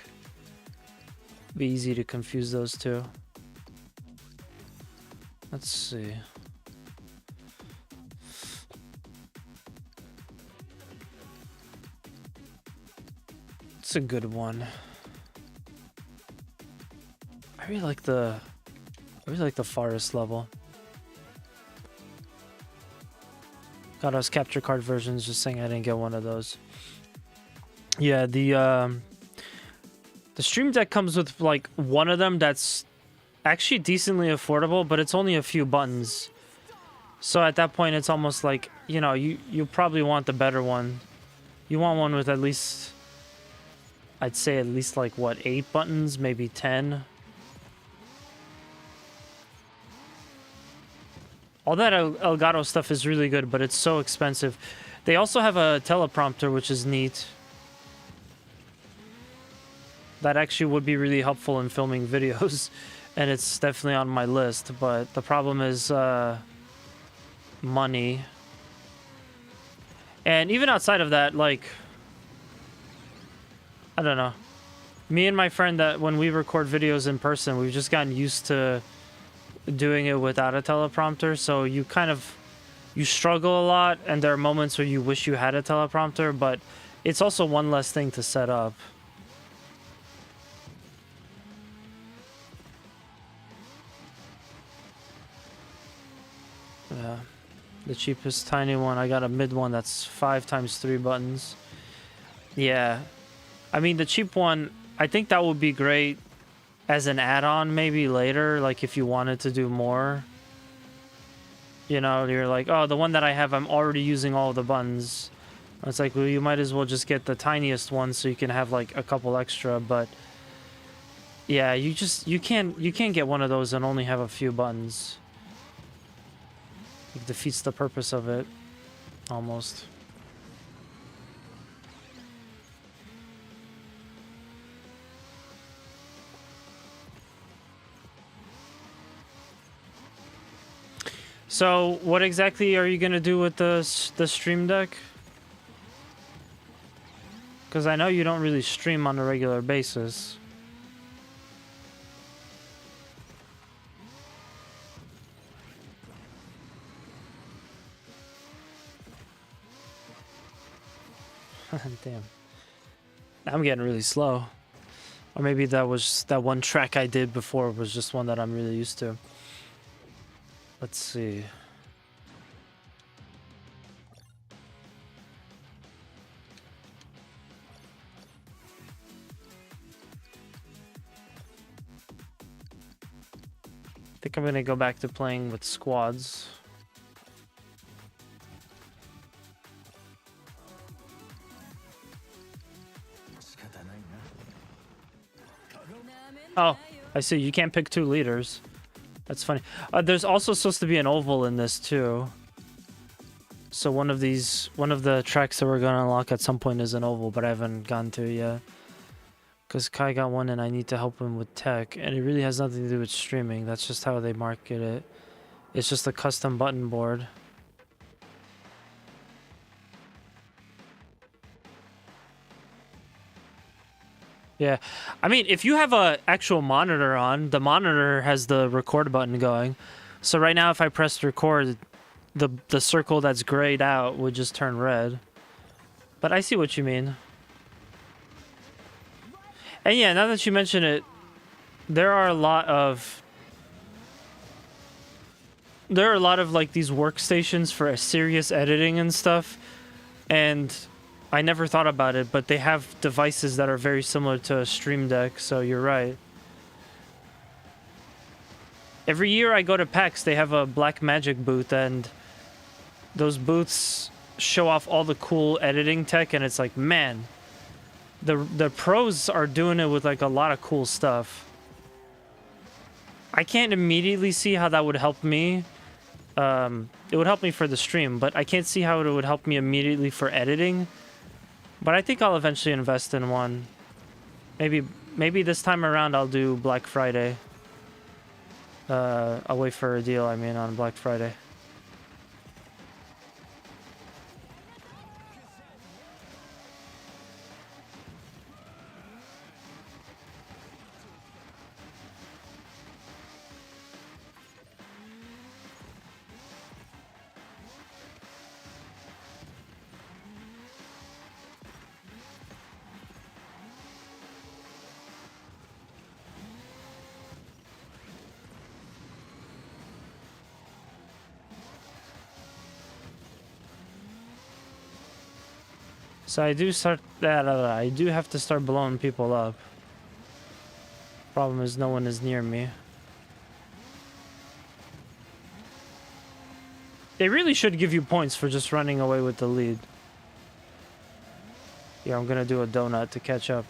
Be easy to confuse those two. Let's see. It's a good one. I really like the forest level. Got us capture card versions, just saying I didn't get one of those. Yeah, the Stream Deck comes with like one of them that's actually decently affordable, but it's only a few buttons. So at that point it's almost like, you know, you probably want the better one. You want one with at least, I'd say at least like what, 8 buttons, maybe 10. All that Elgato stuff is really good, but it's so expensive. They also have a teleprompter, which is neat. That actually would be really helpful in filming videos, and it's definitely on my list, but the problem is money. And even outside of that, like, I don't know. Me and my friend, that when we record videos in person, we've just gotten used to doing it without a teleprompter, so you struggle a lot, and there are moments where you wish you had a teleprompter, but it's also one less thing to set up. Yeah, the cheapest tiny one, I got a mid one that's 5 times 3 buttons. Yeah, I mean the cheap one, I think that would be great as an add-on maybe later, like if you wanted to do more. You know, you're like, oh, the one that I have, I'm already using all the buttons. It's like, well, you might as well just get the tiniest one so you can have like a couple extra. But yeah, you can't get one of those and only have a few buttons. It defeats the purpose of it, almost. So, what exactly are you gonna do with the Stream Deck? Because I know you don't really stream on a regular basis. Damn. I'm getting really slow. Or maybe that was that one track I did before was just one that I'm really used to. Let's see. I think I'm gonna go back to playing with squads. Oh, I see. You can't pick 2 leaders. That's funny. There's also supposed to be an oval in this too. So one of the tracks that we're gonna unlock at some point is an oval, but I haven't gone to it yet. Because Kai got one and I need to help him with tech, and it really has nothing to do with streaming. That's just how they market it. It's just a custom button board. Yeah, I mean, if you have a actual monitor on, the monitor has the record button going. So right now, if I press record, the circle that's grayed out would just turn red. But I see what you mean. And yeah, now that you mention it, there are a lot of like these workstations for serious editing and stuff, and I never thought about it, but they have devices that are very similar to a Stream Deck, so you're right. Every year I go to PAX, they have a Blackmagic booth, and those booths show off all the cool editing tech, and it's like, man, the pros are doing it with like a lot of cool stuff. I can't immediately see how that would help me. It would help me for the stream, but I can't see how it would help me immediately for editing. But I think I'll eventually invest in one. Maybe this time around I'll do Black Friday. I'll wait for a deal, I mean, on Black Friday. So I do have to start blowing people up. Problem is no one is near me. They really should give you points for just running away with the lead. Yeah, I'm gonna do a donut to catch up.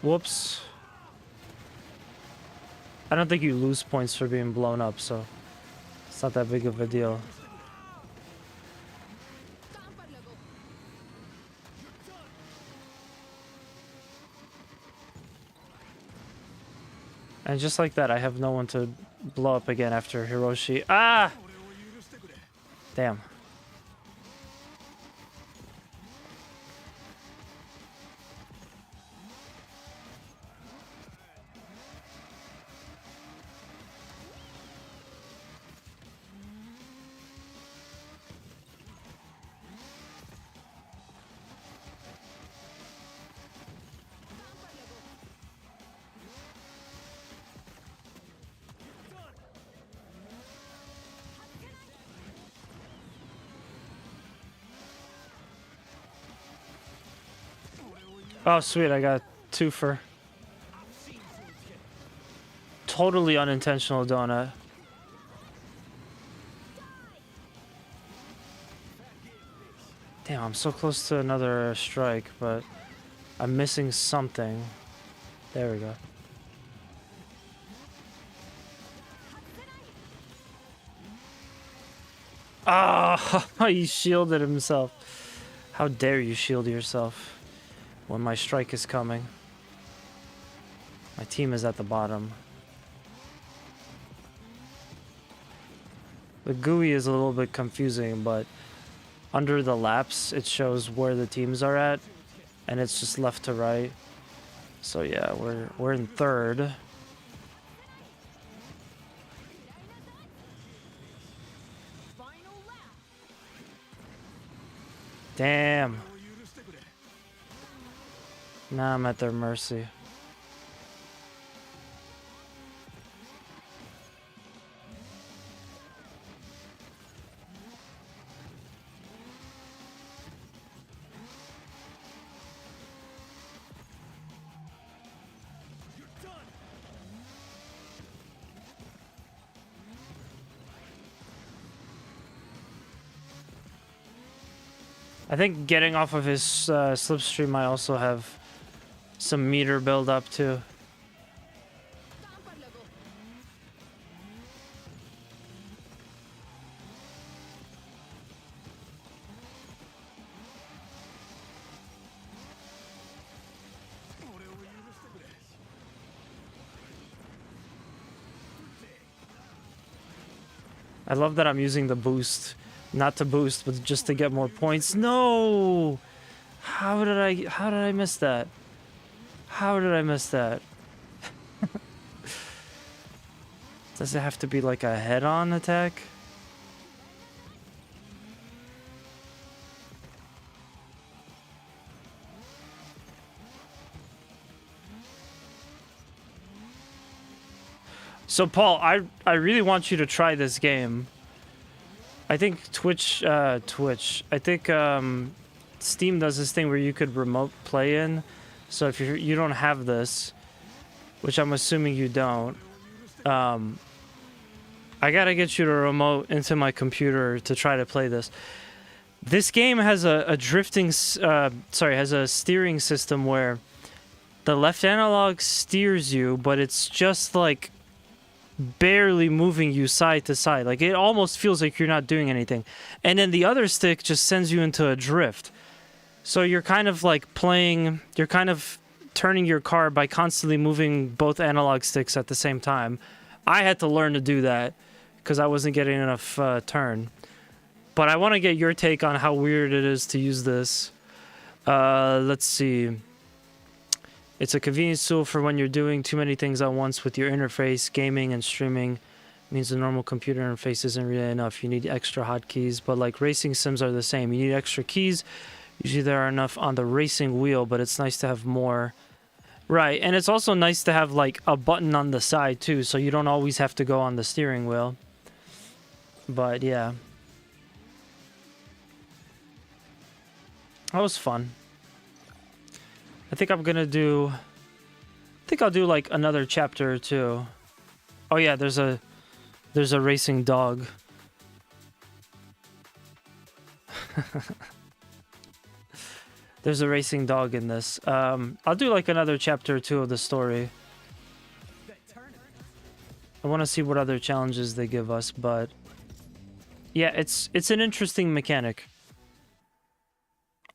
Whoops. I don't think you lose points for being blown up, so it's not that big of a deal. And just like that, I have no one to blow up again after Hiroshi. Ah! Damn. Oh, sweet, I got 2 for totally unintentional donut. Damn, I'm so close to another strike, but I'm missing something. There we go. Ah, he shielded himself. How dare you shield yourself when my strike is coming? My team is at the bottom. The GUI is a little bit confusing, but under the laps, it shows where the teams are at, and it's just left to right. So yeah, we're in third. Damn. Now I'm at their mercy. I think getting off of his slipstream might also have some meter build up too. I love that I'm using the boost. Not to boost, but just to get more points. No! How did I miss that? How did I miss that? Does it have to be like a head-on attack? So Paul, I really want you to try this game. I think Twitch, I think Steam does this thing where you could remote play in. So if you don't have this, which I'm assuming you don't, I gotta get you to remote into my computer to try to play this. This game has a has a steering system where the left analog steers you, but it's just like barely moving you side to side. Like it almost feels like you're not doing anything. And then the other stick just sends you into a drift. So you're kind of like playing, you're kind of turning your car by constantly moving both analog sticks at the same time. I had to learn to do that because I wasn't getting enough turn. But I want to get your take on how weird it is to use this. Let's see. It's a convenience tool for when you're doing too many things at once with your interface. Gaming and streaming means the normal computer interface isn't really enough. You need extra hotkeys, but like racing sims are the same. You need extra keys. Usually there are enough on the racing wheel, but it's nice to have more. Right, and it's also nice to have like a button on the side too, so you don't always have to go on the steering wheel. But yeah. That was fun. I think I'll do like another chapter or two. Oh yeah, there's a racing dog. There's a racing dog in this. I'll do like another chapter or two of the story. I want to see what other challenges they give us, but yeah, it's an interesting mechanic.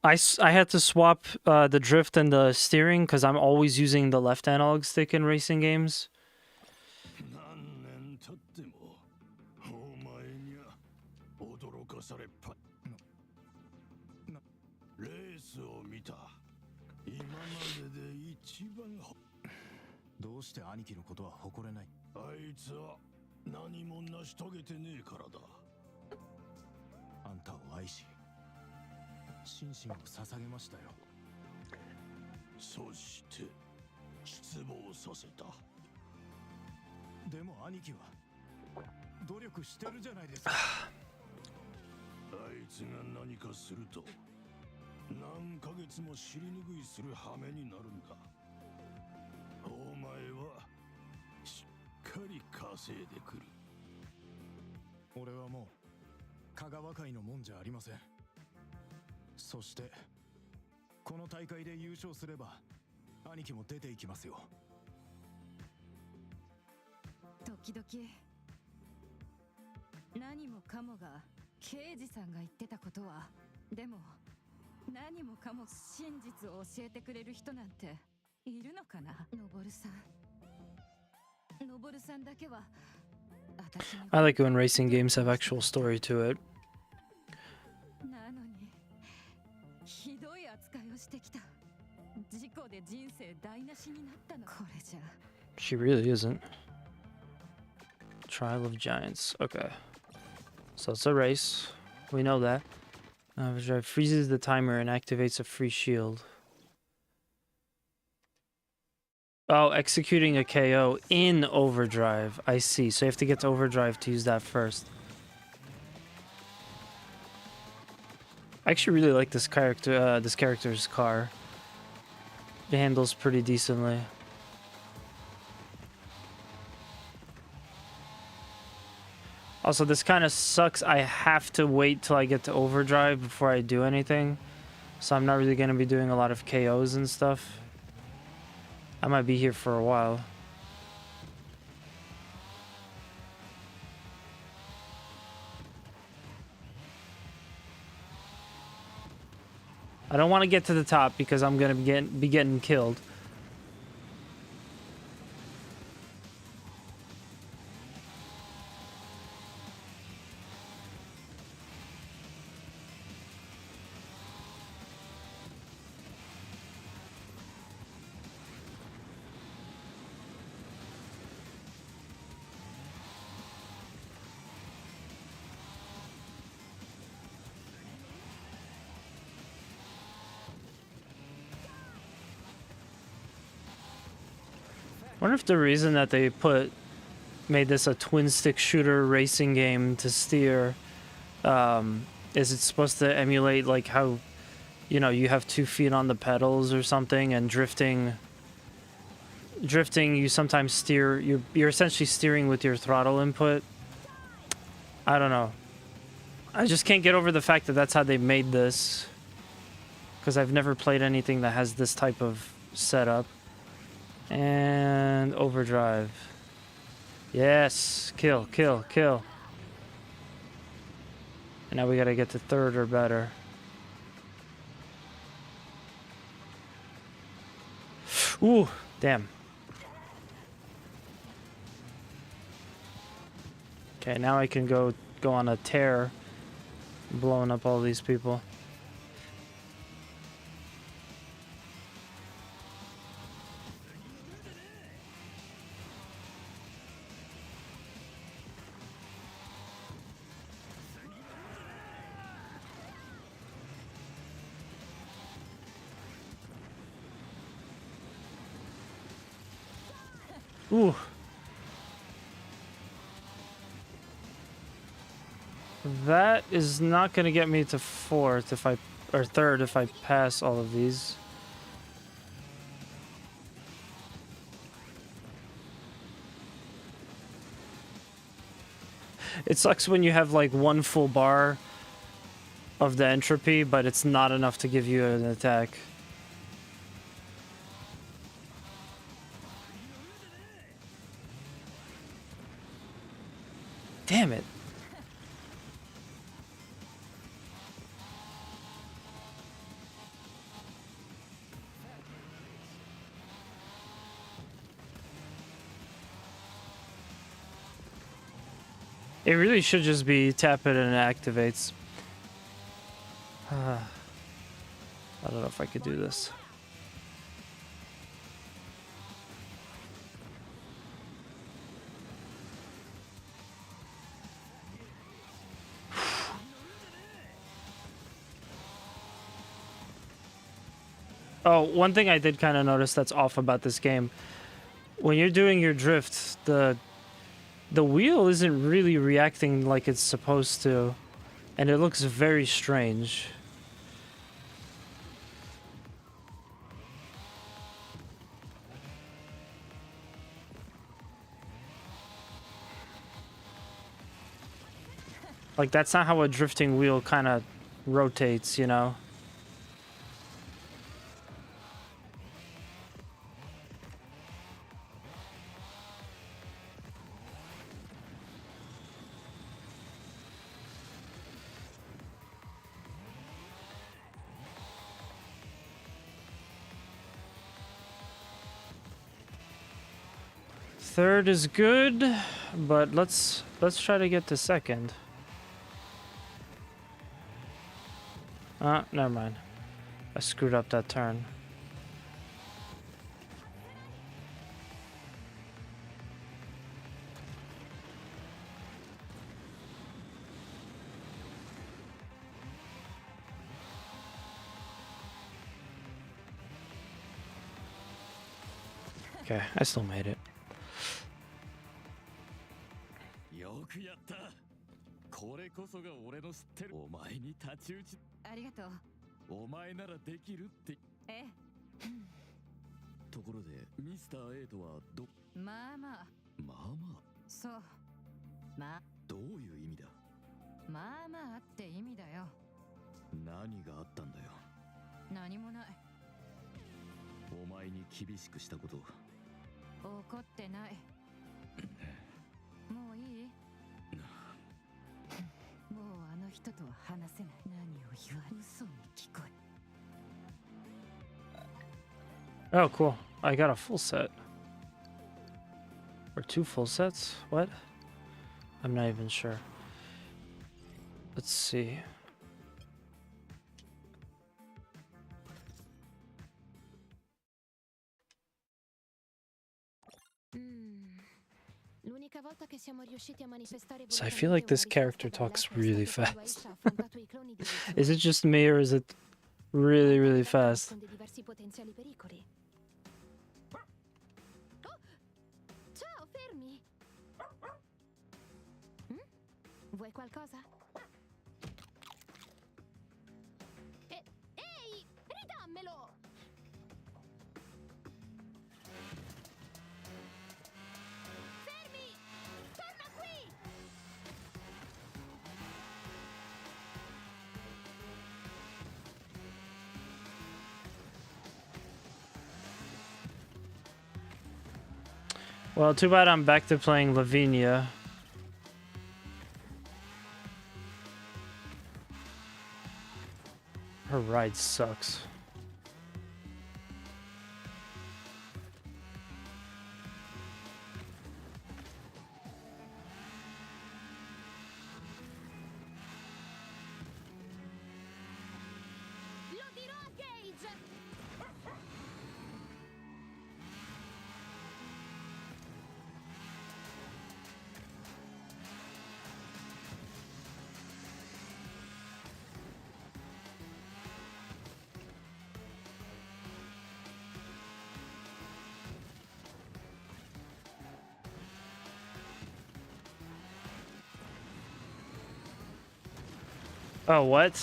I had to swap the drift and the steering because I'm always using the left analog stick in racing games. かり稼いでくる。俺はもう香川会のもんじゃありません。そしてこの大会で優勝すれば兄貴も出ていきますよ。時々何もかもが刑事さんが言ってたことは、でも何もかも真実を教えてくれる人なんているのかな。のぼるさん、のぼるさんだけは私に。 I like it when racing games have actual story to it. なのにひどい扱いをしてきた。事故で人生台無しになったの。これじゃ She really isn't. Trial of Giants. Okay. So it's a race. We know that. Overdrive freezes the timer and activates a free shield. Oh, executing a KO in overdrive. I see. So you have to get to overdrive to use that first. I actually really like this character's car. It handles pretty decently. Also, this kind of sucks. I have to wait till I get to overdrive before I do anything. So I'm not really going to be doing a lot of KOs and stuff. I might be here for a while. I don't want to get to the top because I'm going to be getting killed. I wonder if the reason that they made this a twin stick shooter racing game to steer is it's supposed to emulate like how, you know, you have 2 feet on the pedals or something, and drifting you sometimes steer, you're essentially steering with your throttle input. I don't know. I just can't get over the fact that that's how they made this, because I've never played anything that has this type of setup. And overdrive. Yes, kill, kill, kill. And now we gotta get to 3rd or better. Ooh, damn. Okay, now I can go on a tear, blowing up all these people. Ooh. That is not going to get me to 4th or 3rd if I pass all of these. It sucks when you have like 1 full bar of the entropy, but it's not enough to give you an attack. Damn it. It really should just be tap it and it activates. I don't know if I could do this. Oh, one thing I did kind of notice that's off about this game. When you're doing your drift, the wheel isn't really reacting like it's supposed to, and it looks very strange. Like, that's not how a drifting wheel kind of rotates, you know? Third is good, but let's try to get to second. Never mind. I screwed up that turn. Okay, I still made it. よくやった。これこそが俺の知ってる。お前に太刀打ち。ありがとう。お前ならできるって。え。ところで、ミスター A とはど。まあまあ。まあまあ。そう。まあ。どういう意味だ。まあまあって意味だよ。何があったんだよ。何もない。お前に厳しくしたこと。怒ってない。もういい？もうあの人とは話せない。何を言われ嘘に聞こえ。 Oh, cool. I got a full set. Or 2 full sets? What? I'm not even sure. Let's see. So I feel like this character talks really fast. Is it just me or is it really, really fast? Ciao, fermi! Vuoi qualcosa? Ehi, ridammelo! Fermi! Torna qui! Well, too bad I'm back to playing Lavinia. Her ride sucks. Lo dirò a Gage! Oh, what?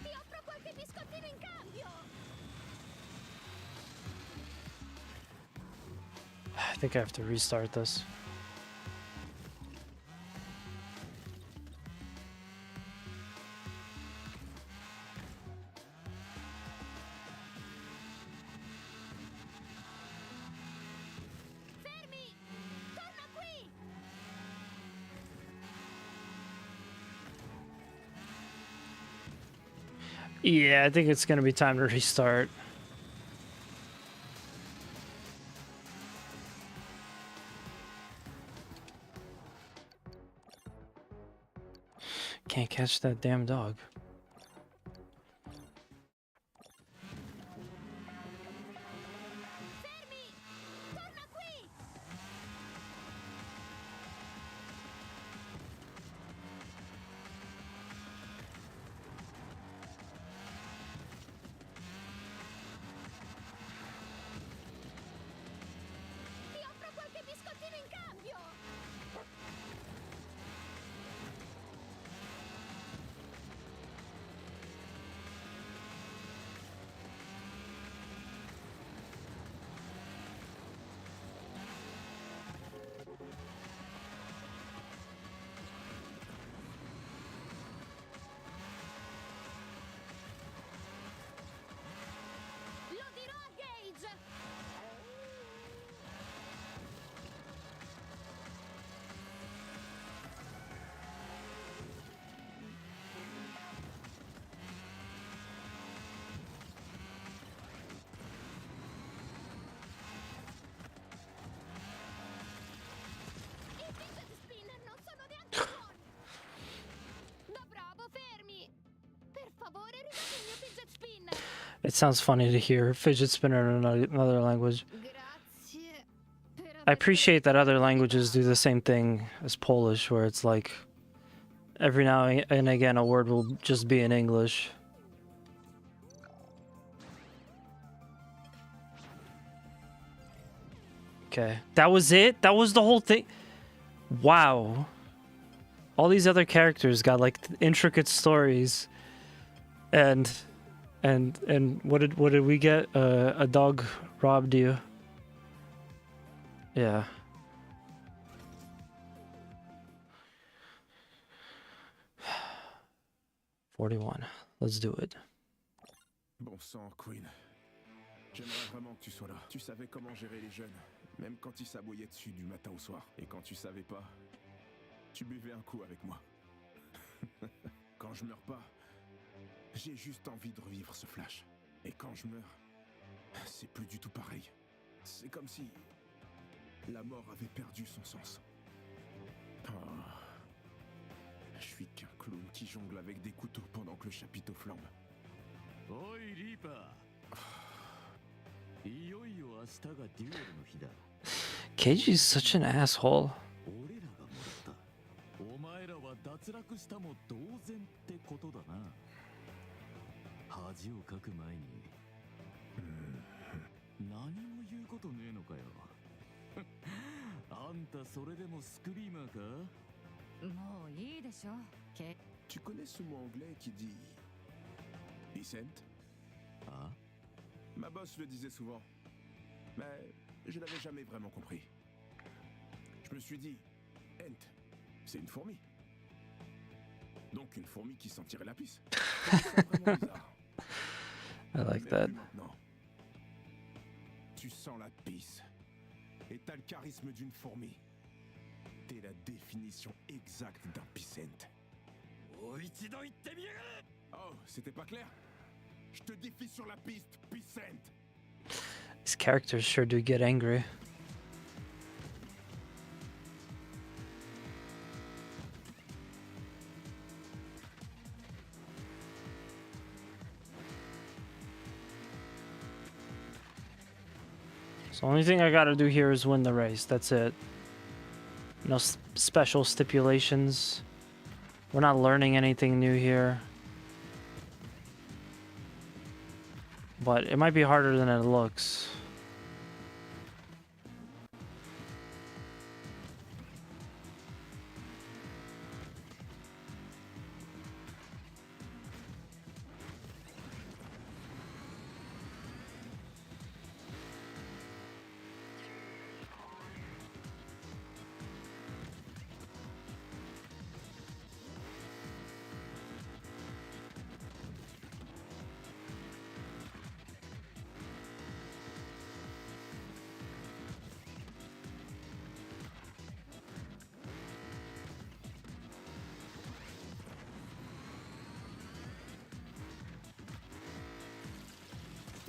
Ti offro qualche biscottino in cambio! I think I have to restart this. Fermi! Torna qui! Yeah, I think it's gonna be time to restart. Can't catch that damn dog. Fermi! Torna qui! Ti offro qualche biscottino in cambio! It sounds funny to hear fidget spinner in another language. I appreciate that other languages do the same thing as Polish, where it's like every now and again a word will just be in English. Okay, that was it? That was the whole thing? Wow. All these other characters got like intricate stories. And what did we get? A dog robbed you. Yeah. $41. Let's do it. Bon sang, Queen. J'aimerais vraiment que tu sois là. Tu savais comment gérer les jeunes, même quand ils s'aboyaient dessus du matin au soir. Et quand tu savais pas, tu buvais un coup avec moi. Quand je meurs pas, j'ai juste envie de revivre ce flash. Et quand je meurs, c'est plus du tout pareil. C'est comme si la mort avait perdu son sens. Oh. Je suis qu'un clown qui jongle avec des couteaux pendant que le chapiteau flambe. Oi, Reaper. Keiji's such an asshole. お前らは脱落したも同然ってことだな。恥をかく前に何も言うことねえのかよ。あんたそれでもスクリーマーか？もういいでしょ。Tu connais ce mot anglais qui dit Vicent? Ah? Ma boss le disait souvent, mais je l'avais jamais vraiment compris. Je me suis dit, Ent, c'est une fourmi. Donc une fourmi qui sentirait la pisse. C'est vraiment bizarre. I like Mais that. plus maintenant. Tu sens la pisse. Et t'as le charisme d'une fourmi. T'es la définition exacte d'un pissent. Oh, c'était pas clair? Je te défie sur la piste, pissent. These characters sure do get angry. So the only thing I gotta do here is win the race. That's it. No special stipulations. We're not learning anything new here. But it might be harder than it looks.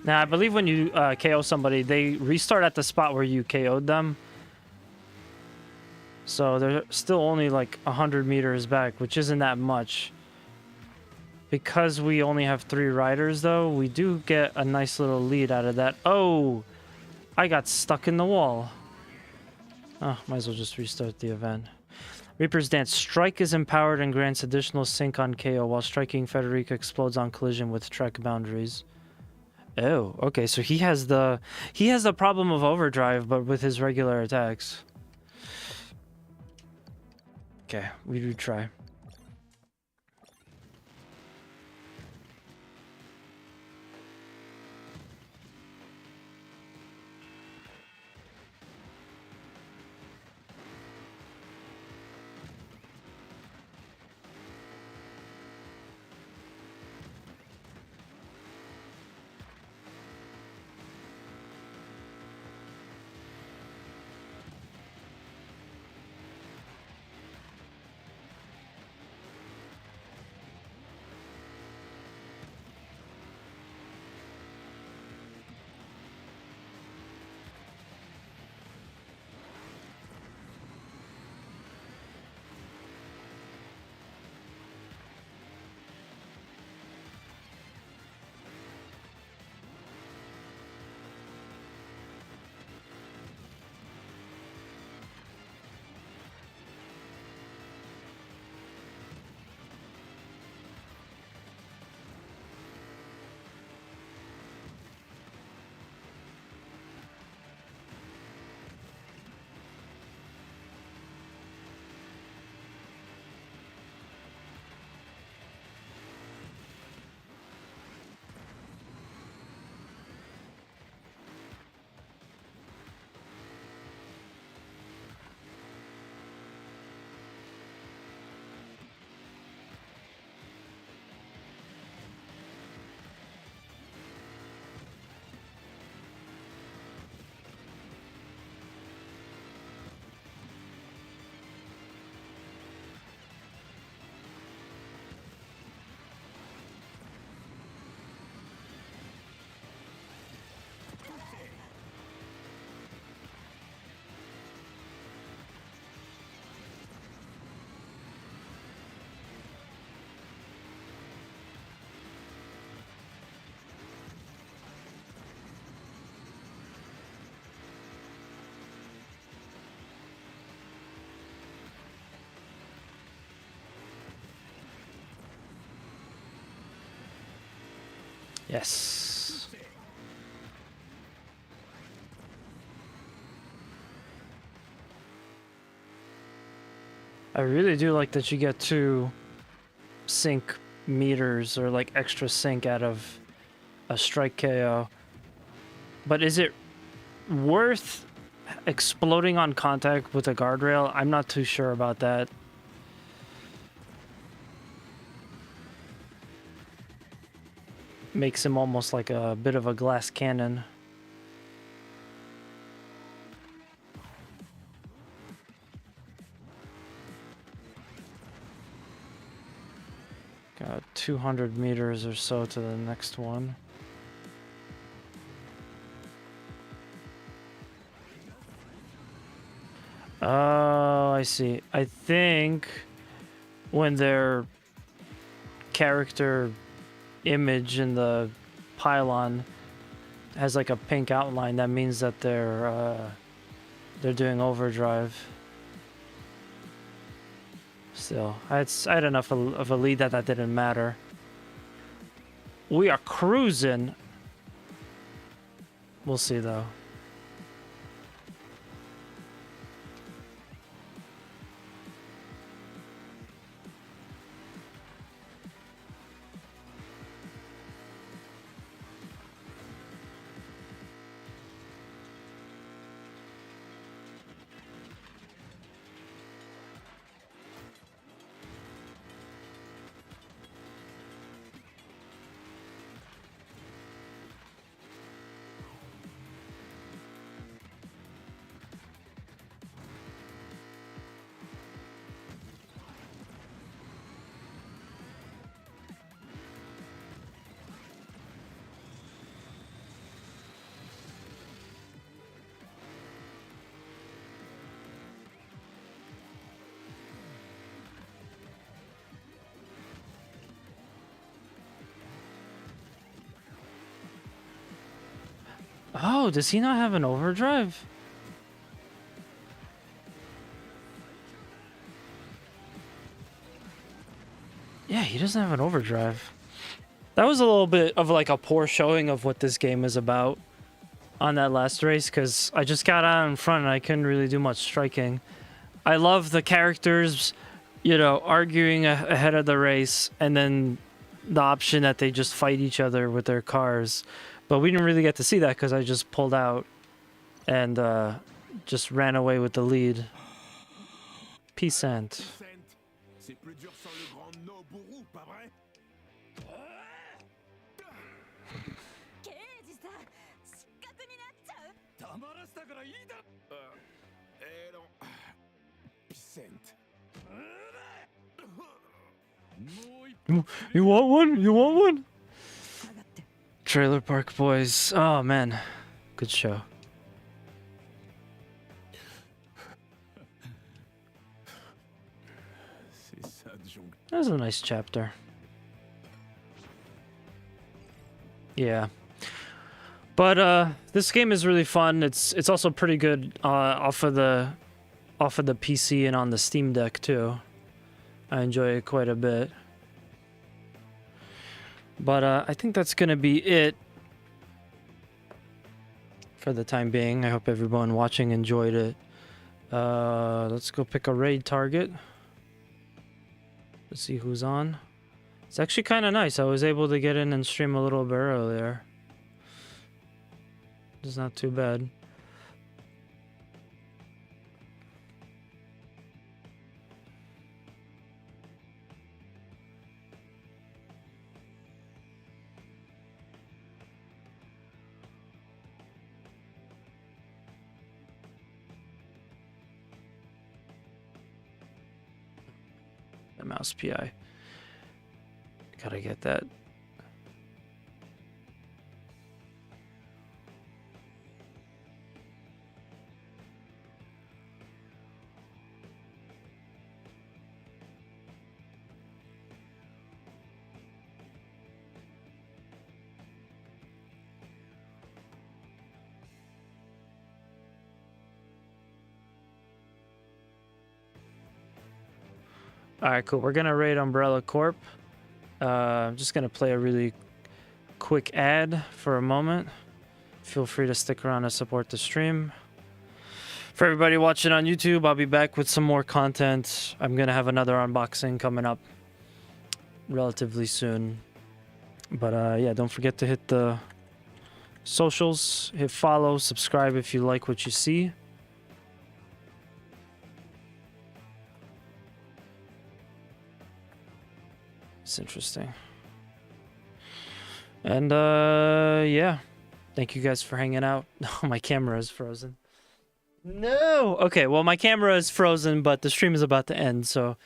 Now, I believe when you KO somebody, they restart at the spot where you KO'd them. So they're still only like 100 meters back, which isn't that much. Because we only have 3 riders, though, we do get a nice little lead out of that. Oh! I got stuck in the wall. Oh, might as well just restart the event. Reaper's Dance. Strike is empowered and grants additional sync on KO, while striking Federica explodes on collision with Trek boundaries. Oh, okay, so he has the problem of overdrive, but with his regular attacks. Okay, we do try. Yes. I really do like that you get to sync meters or like extra sync out of a strike KO. But is it worth exploding on contact with a guardrail? I'm not too sure about that. Makes him almost like a bit of a glass cannon. Got 200 meters or so to the next one. Oh, I see. I think when their character image in the pylon has like a pink outline, that means that they're doing overdrive. Still, I had enough of a lead that didn't matter. We are cruising. We'll see though. Oh, does he not have an overdrive? Yeah, he doesn't have an overdrive. That was a little bit of like a poor showing of what this game is about on that last race, because I just got out in front and I couldn't really do much striking. I love the characters, you know, arguing ahead of the race, and then the option that they just fight each other with their cars. But we didn't really get to see that because I just pulled out and just ran away with the lead. Peasant. You want one? You want one? Trailer Park Boys. Oh man, good show. That was a nice chapter. Yeah. But this game is really fun. It's also pretty good off of the PC and on the Steam Deck too. I enjoy it quite a bit. But I think that's gonna be it for the time being. I hope everyone watching enjoyed it. Let's go pick a raid target. Let's see who's on. It's actually kind of nice. I was able to get in and stream a little bit earlier. It's not too bad. The mouse PI. Gotta get that. Alright, cool. We're gonna raid Umbrella Corp. I'm just gonna play a really quick ad for a moment. Feel free to stick around to support the stream. For everybody watching on YouTube, I'll be back with some more content. I'm going to have another unboxing coming up relatively soon. But yeah, don't forget to hit the socials, hit follow, subscribe if you like what you see. It's interesting. And yeah, thank you guys for hanging out. Oh, my camera is frozen. No! Okay, well, my camera is frozen, but the stream is about to end, so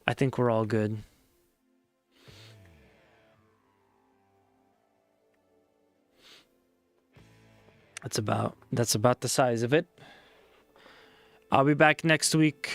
I think we're all good. That's about the size of it. I'll be back next week.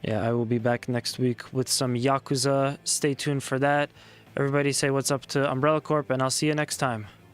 Yeah, I will be back next week with some Yakuza. Stay tuned for that. Everybody say what's up to Umbrella Corp, and I'll see you next time.